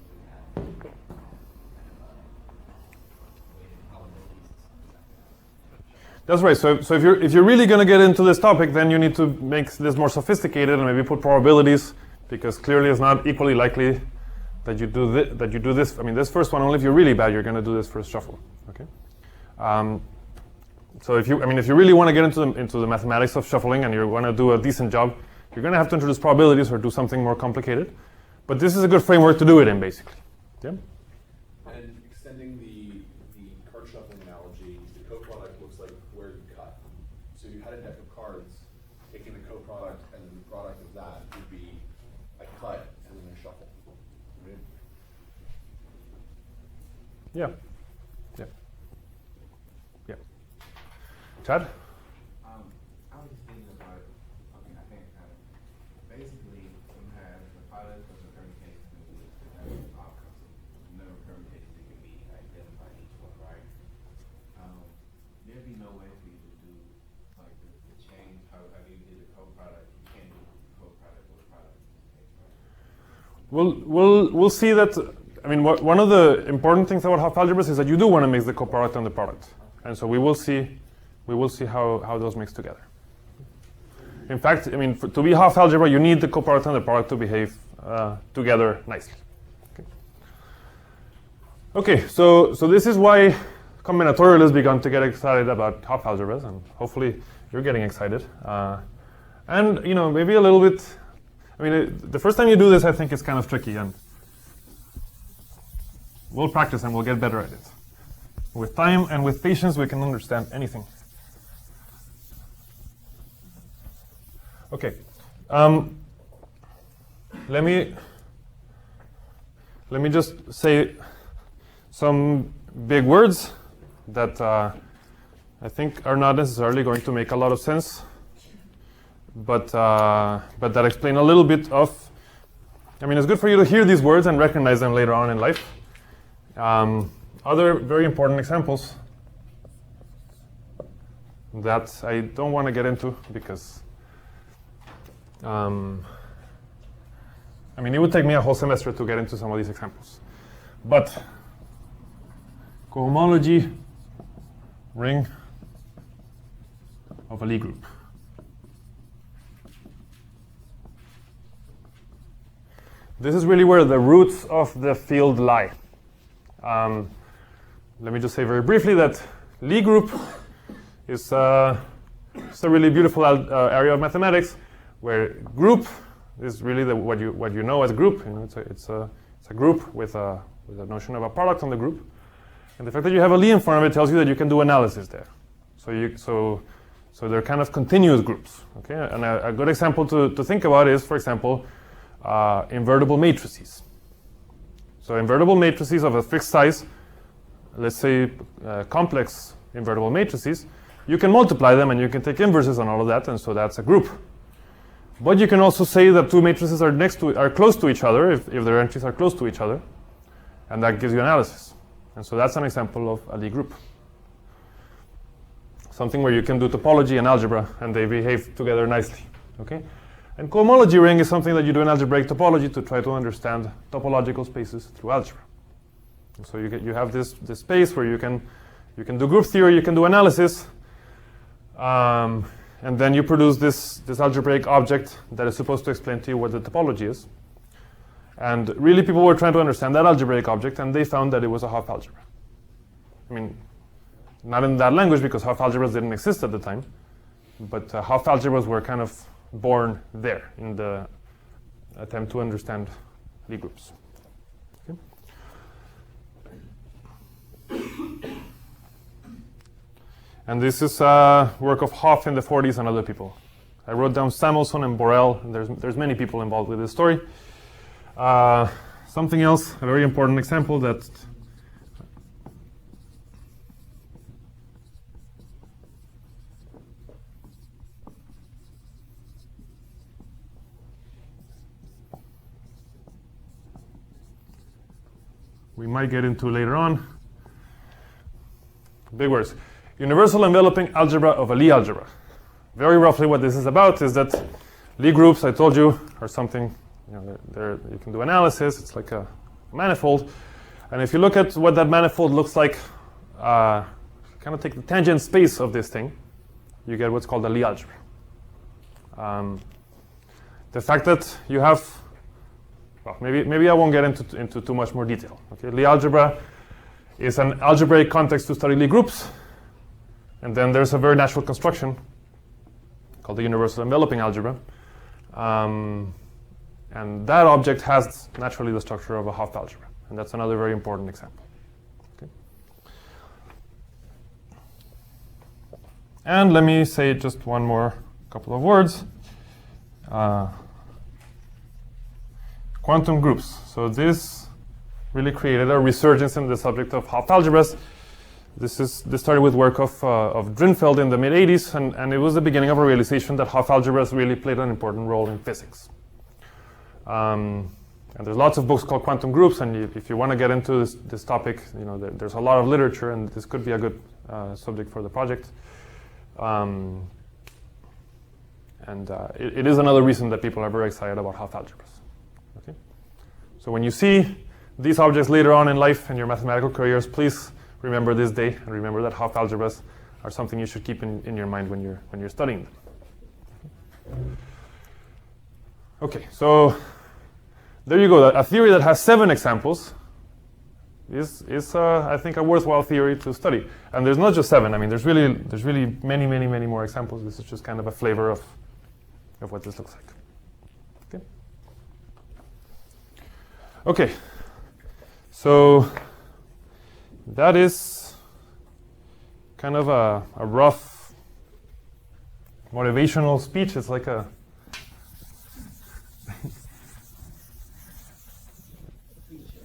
We have kind of weighted probabilities and something like that. That's right. So if you're really going to get into this topic, then you need to make this more sophisticated and maybe put probabilities, because clearly it's not equally likely that you do this. I mean, this first one, only if you're really bad, you're going to do this first shuffle. Okay. So if you really want to get into the mathematics of shuffling and you want to do a decent job, you're going to have to introduce probabilities or do something more complicated. But this is a good framework to do it in, basically. Yeah. And extending the card shuffling analogy, the coproduct looks like where you cut. So you had a deck of cards, taking the coproduct and then the product of that would be a cut and then a shuffle. Right? Yeah. Yeah. Yeah. Chad? I was just thinking about something I think basically you have the product of the permutation and the we'll see that. I mean, one of the important things about Hopf algebras is that you do want to mix the coproduct and the product, and so we will see how those mix together. In fact, I mean, to be Hopf algebra, you need the coproduct and the product to behave together nicely. Okay, so this is why combinatorialists began to get excited about Hopf algebras, and hopefully you're getting excited. And maybe a little bit. I mean, the first time you do this, I think it's kind of tricky, and we'll practice and we'll get better at it. With time and with patience, we can understand anything. Okay, let me just say some big words that I think are not necessarily going to make a lot of sense, but that explain a little bit of. I mean, it's good for you to hear these words and recognize them later on in life. Other very important examples that I don't want to get into because I mean, it would take me a whole semester to get into some of these examples. But cohomology ring of a Lie group. This is really where the roots of the field lie. Let me just say very briefly that Lie group is a really beautiful area of mathematics where group is really what you know as group. It's a group with a notion of a product on the group, and the fact that you have a Lie in front of it tells you that you can do analysis there. So they're kind of continuous groups. Okay, and a good example to think about is, for example, invertible matrices. So invertible matrices of a fixed size, let's say complex invertible matrices, you can multiply them and you can take inverses on all of that, and so that's a group. But you can also say that two matrices are close to each other if their entries are close to each other, and that gives you analysis. And so that's an example of a Lie group. Something where you can do topology and algebra and they behave together nicely. Okay? And cohomology ring is something that you do in algebraic topology to try to understand topological spaces through algebra. And so you have this space where you can do group theory, you can do analysis, and then you produce this algebraic object that is supposed to explain to you what the topology is. And really people were trying to understand that algebraic object, and they found that it was a Hopf algebra. I mean, not in that language because Hopf algebras didn't exist at the time, but Hopf algebras were kind of born there in the attempt to understand Lie groups. Okay. And this is a work of Hopf in the 40s and other people. I wrote down Samuelson and Borel, and there's many people involved with this story. Something else, a very important example that we might get into later on. Big words. Universal enveloping algebra of a Lie algebra. Very roughly what this is about is that Lie groups, I told you, are something, you can do analysis, it's like a manifold. And if you look at what that manifold looks like, kind of take the tangent space of this thing, you get what's called a Lie algebra. The fact that you have, well, maybe I won't get into too much more detail. Okay, Lie algebra is an algebraic context to study Lie groups, and then there's a very natural construction called the universal enveloping algebra, and that object has naturally the structure of a Hopf algebra, and that's another very important example. Okay. And let me say just one more couple of words. Quantum groups. So this really created a resurgence in the subject of Hopf algebras. This started with work of Drinfeld in the mid-80s, and it was the beginning of a realization that Hopf algebras really played an important role in physics. And there's lots of books called quantum groups, and if you want to get into this topic, there's a lot of literature, and this could be a good subject for the project. It is another reason that people are very excited about Hopf algebras. Okay? So when you see these objects later on in life in your mathematical careers, please remember this day and remember that Hopf algebras are something you should keep in your mind when you're studying them. Okay, so there you go. A theory that has 7 examples is I think a worthwhile theory to study. And there's not just 7. I mean, there's really many more examples. This is just kind of a flavor of what this looks like. Okay. Okay. So that is kind of a rough motivational speech. It's like a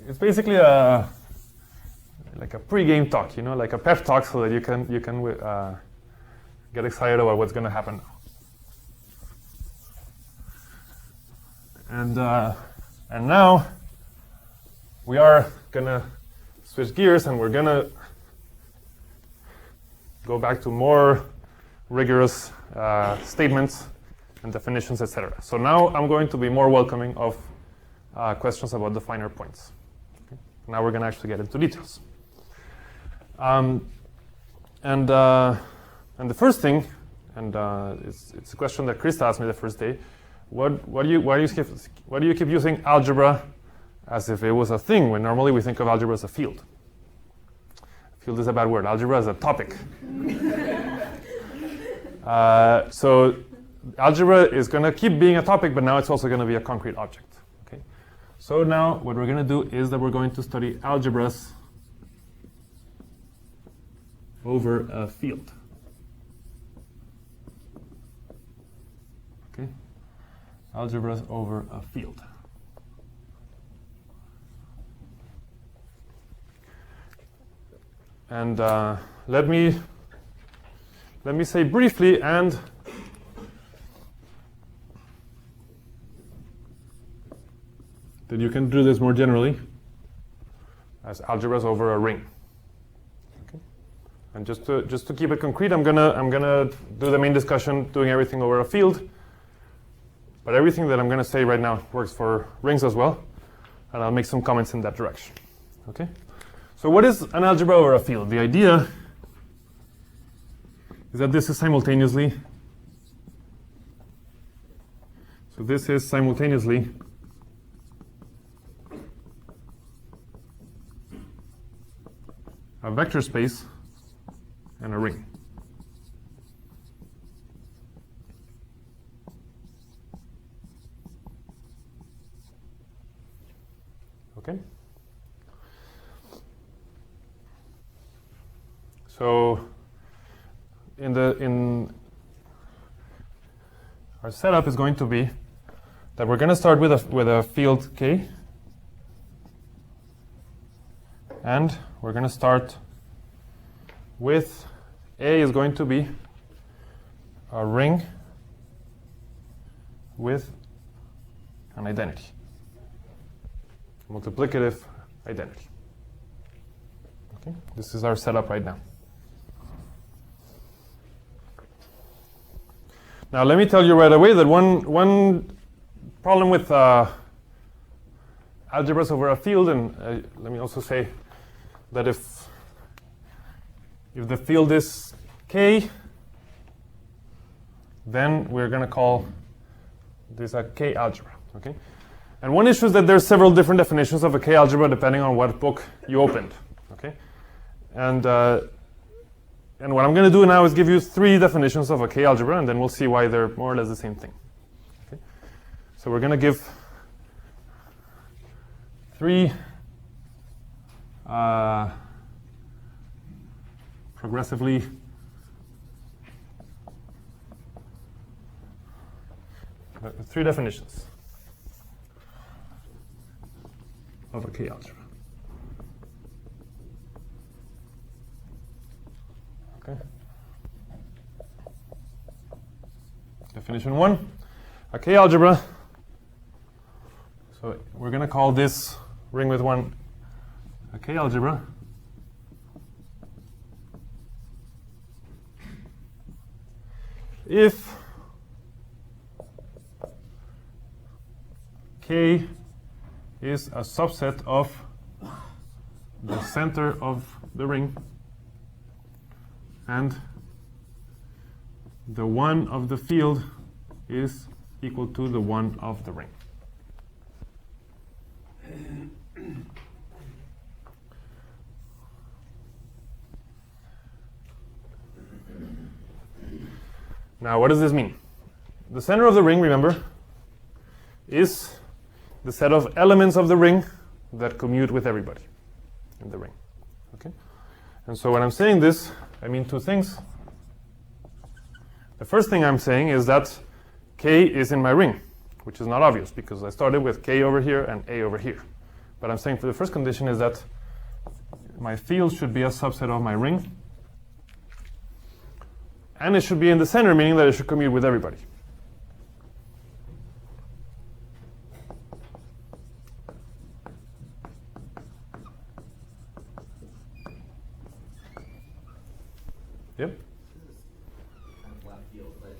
it's basically like a pre-game talk, like a pep talk, so that you can get excited about what's going to happen now. And now we are going to switch gears, and we're going to go back to more rigorous statements and definitions, etc. So now I'm going to be more welcoming of questions about the finer points. Okay? Now we're going to actually get into details. And the first thing, and it's a question that Krista asked me the first day. Why do you keep using algebra as if it was a thing, when normally we think of algebra as a field? Field is a bad word. Algebra is a topic. So algebra is going to keep being a topic, but now it's also going to be a concrete object. Okay. So now what we're going to do is that we're going to study algebras over a field. Okay. Algebras over a field. And let me say briefly, and that you can do this more generally as algebras over a ring. Okay. And just to keep it concrete, I'm gonna do the main discussion doing everything over a field. But everything that I'm gonna say right now works for rings as well, and I'll make some comments in that direction. Okay. So what is an algebra over a field? The idea is that this is simultaneously, a vector space and a ring. Okay. So in our setup is going to be that we're going to start with a field K, and we're going to start with A is going to be a ring with an identity, multiplicative identity. Okay, this is our setup right now. Now let me tell you right away that one problem with algebras over a field, and let me also say that if the field is K, then we're going to call this a K-algebra. Okay? And one issue is that there's several different definitions of a K-algebra depending on what book you opened. Okay? And what I'm going to do now is give you 3 definitions of a K-algebra, and then we'll see why they're more or less the same thing. Okay? So we're going to give 3 progressively three definitions of a K-algebra. Okay. Definition 1, a K-algebra. So we're going to call this ring with 1 a K-algebra. If K is a subset of the center of the ring, and the one of the field is equal to the one of the ring. Now, what does this mean? The center of the ring, remember, is the set of elements of the ring that commute with everybody in the ring. Okay? And so when I'm saying this, I mean two things. The first thing I'm saying is that K is in my ring, which is not obvious because I started with K over here and A over here. But I'm saying for the first condition is that my field should be a subset of my ring, and it should be in the center, meaning that it should commute with everybody. Yep. This is kind of left field, but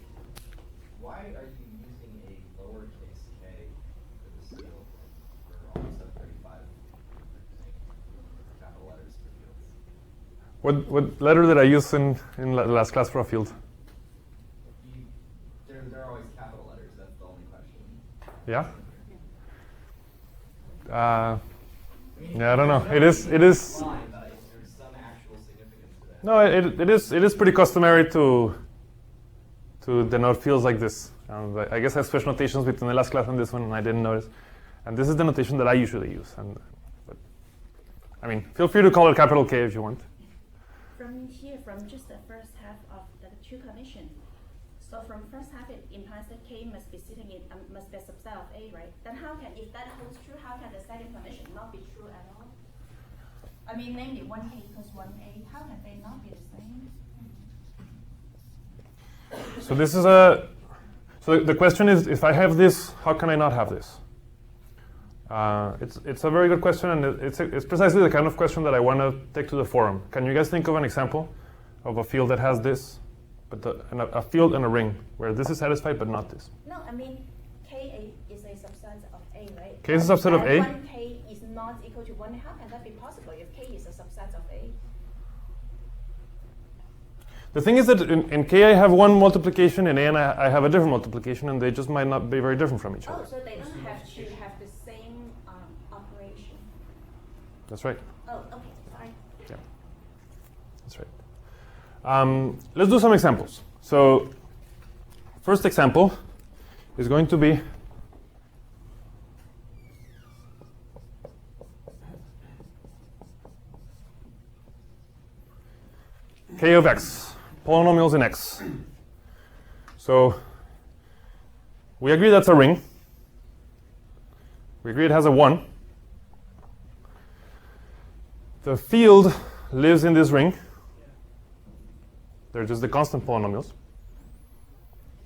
why are you using a lowercase k for this field for all 735 capital letters for fields? What letter did I use in the last class for a field? They're always capital letters, that's the only question. Yeah? Yeah, I don't know. It is. Line, but there's some actual significance to that. No, it is pretty customary to denote fields like this. I guess I switched notations between the last class and this one, and I didn't notice. And this is the notation that I usually use. But I mean, feel free to call it capital K if you want. From here, from just the first half of the two condition. So from first half, it implies that K must be sitting in must be a subset of A, right? Then how can, if that holds true, how can the second condition not be true at all? I mean, namely 1K equals 1A. How can they not be the same? So this is a. So the question is, if I have this, how can I not have this? It's a very good question, and it's precisely the kind of question that I want to take to the forum. Can you guys think of an example of a field that has this, but a field and a ring where this is satisfied but not this? No, I mean, K is a subset of A, right? K is a subset of A? 1K is not equal to 1. How can that be possible if K is a subset of A? The thing is that in K I have one multiplication, in A and I have a different multiplication, and they just might not be very different from each other. Oh, so they don't have to have the same operation. That's right. Oh, okay, fine. Yeah, that's right. Let's do some examples. So, first example is going to be K of x, polynomials in x. So, we agree that's a ring. We agree it has a 1. The field lives in this ring. They're just the constant polynomials.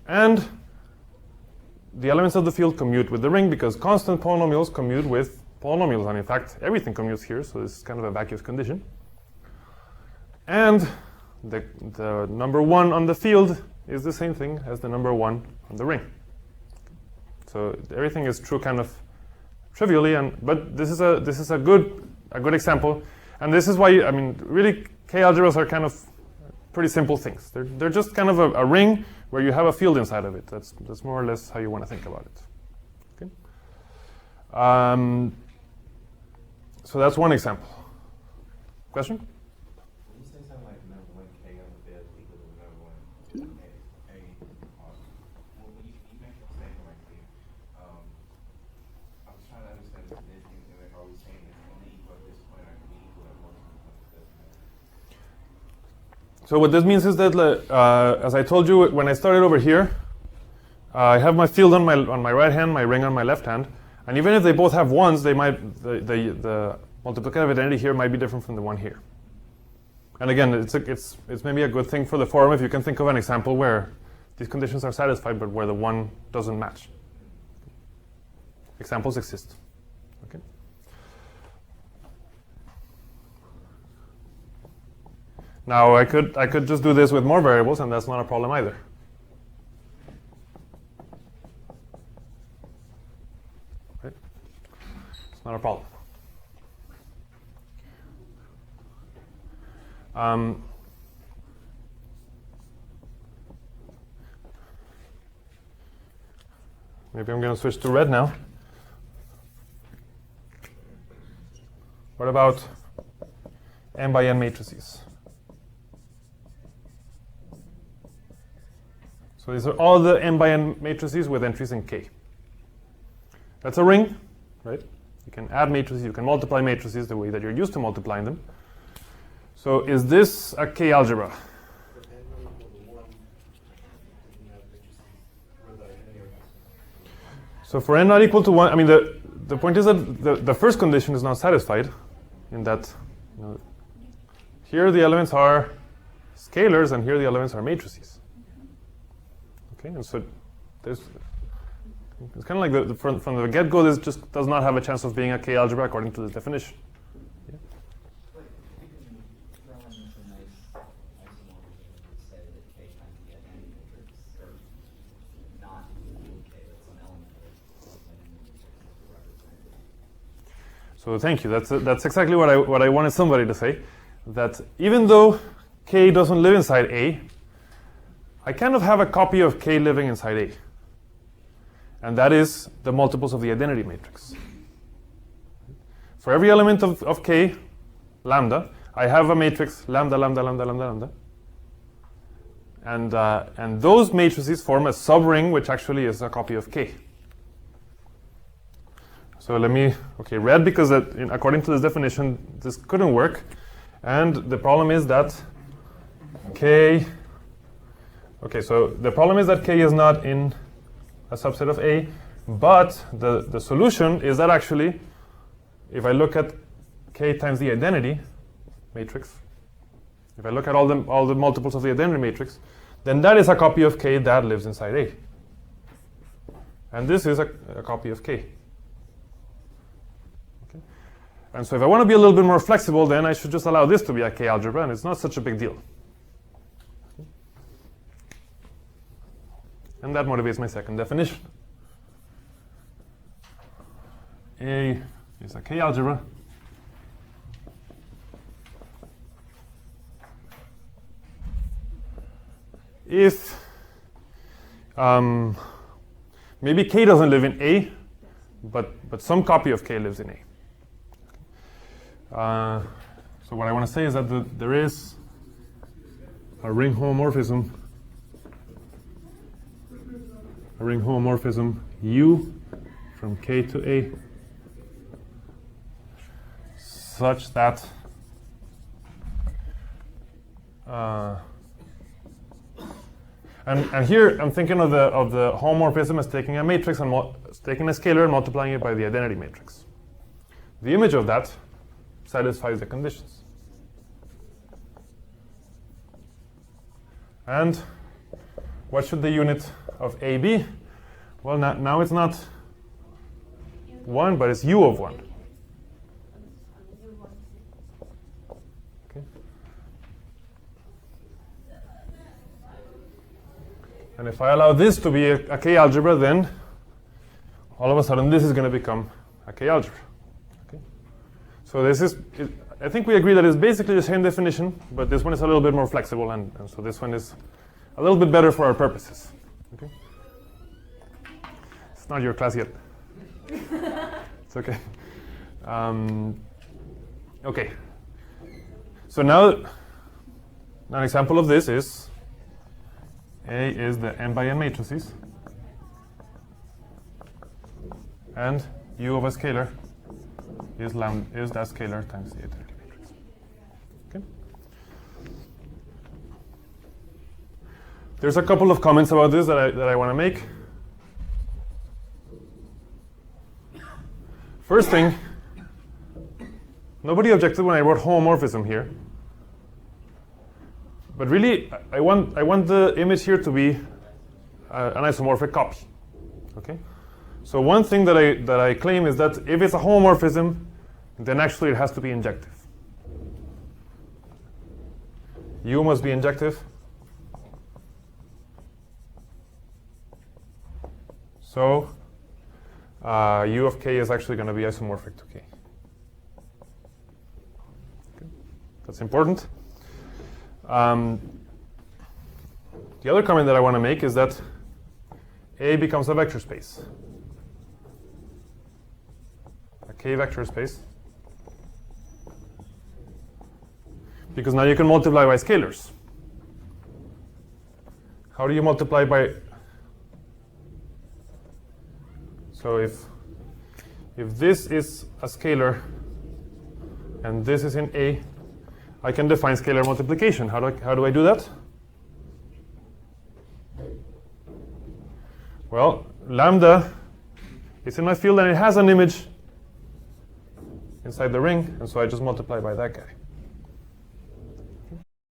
And the elements of the field commute with the ring because constant polynomials commute with polynomials. And in fact, everything commutes here, so this is kind of a vacuous condition. And the number 1 on the field is the same thing as the number 1 on the ring. So everything is true kind of trivially, but this is a good example. And this is why, I mean, really, K-algebras are kind of pretty simple things. They're just kind of a ring where you have a field inside of it. That's more or less how you want to think about it. Okay. So that's one example. Question? When you say something like number 1K on the field equals to number 1 A, well, when you make a statement like this, I was trying to understand the significance, and like, are we saying it's only equal at this point, or can be equal at multiple points? So what this means is that, as I told you, when I started over here, I have my field on my right hand, my ring on my left hand, and even if they both have 1s, they might the multiplicative identity here might be different from the one here. And again, it's maybe a good thing for the forum if you can think of an example where these conditions are satisfied, but where the 1 doesn't match. Examples exist. Okay. Now I could just do this with more variables, and that's not a problem either. Okay. It's not a problem. Maybe I'm going to switch to red now. What about n by n matrices? So these are all the n by n matrices with entries in K. That's a ring, right? You can add matrices, you can multiply matrices the way that you're used to multiplying them. So is this a K algebra? So for n not equal to 1, I mean, the point is that the first condition is not satisfied in that, you know, here the elements are scalars and here the elements are matrices. Okay, and so it's kind of like from the get-go, this just does not have a chance of being a K algebra according to this definition. Yeah. But you can throw in some nice isomorphism and say that K times the identity matrix, or not K, that's an element of the identity matrix represented. So thank you. That's exactly what I wanted somebody to say. That even though K doesn't live inside A, I kind of have a copy of K living inside A. And that is the multiples of the identity matrix. For every element of K, lambda, I have a matrix lambda, lambda, lambda, lambda, lambda. And those matrices form a subring, which actually is a copy of K. So let me, okay, red, because according to this definition, this couldn't work. And the problem is that K, okay, so the problem is that K is not in a subset of A, but the solution is that actually, if I look at K times the identity matrix, if I look at all the multiples of the identity matrix, then that is a copy of K that lives inside A. And this is a copy of K. Okay. And so if I want to be a little bit more flexible, then I should just allow this to be a K algebra, and it's not such a big deal. And that motivates my second definition. A is a K algebra if maybe K doesn't live in A, but some copy of K lives in A. So what I want to say is that there is a ring homomorphism U from K to A such that and here I'm thinking of the homomorphism as taking a matrix and taking a scalar and multiplying it by the identity matrix. The image of that satisfies the conditions. And what should the unit of A be? Well, now it's not 1, but it's U of 1. Okay. And if I allow this to be a K algebra, then all of a sudden this is going to become a K algebra. Okay. So this is, I think we agree that it's basically the same definition, but this one is a little bit more flexible, and so this one is a little bit better for our purposes. Okay. It's not your class yet. It's okay. Okay. So now an example of this is A is the n by n matrices, and U of a scalar is that scalar times the identity matrix. Okay. There's a couple of comments about this that I want to make. First thing, nobody objected when I wrote homomorphism here. But really, I want the image here to be an isomorphic copy. Okay? So one thing that I claim is that if it's a homomorphism, then actually it has to be injective. U must be injective. So U of k is actually going to be isomorphic to k. Okay. That's important. The other comment that I want to make is that A becomes a vector space. A k vector space. Because now you can multiply by scalars. How do you multiply by... So if this is a scalar and this is in A, I can define scalar multiplication. How do I do that? Well, lambda is in my field and it has an image inside the ring, and so I just multiply by that guy.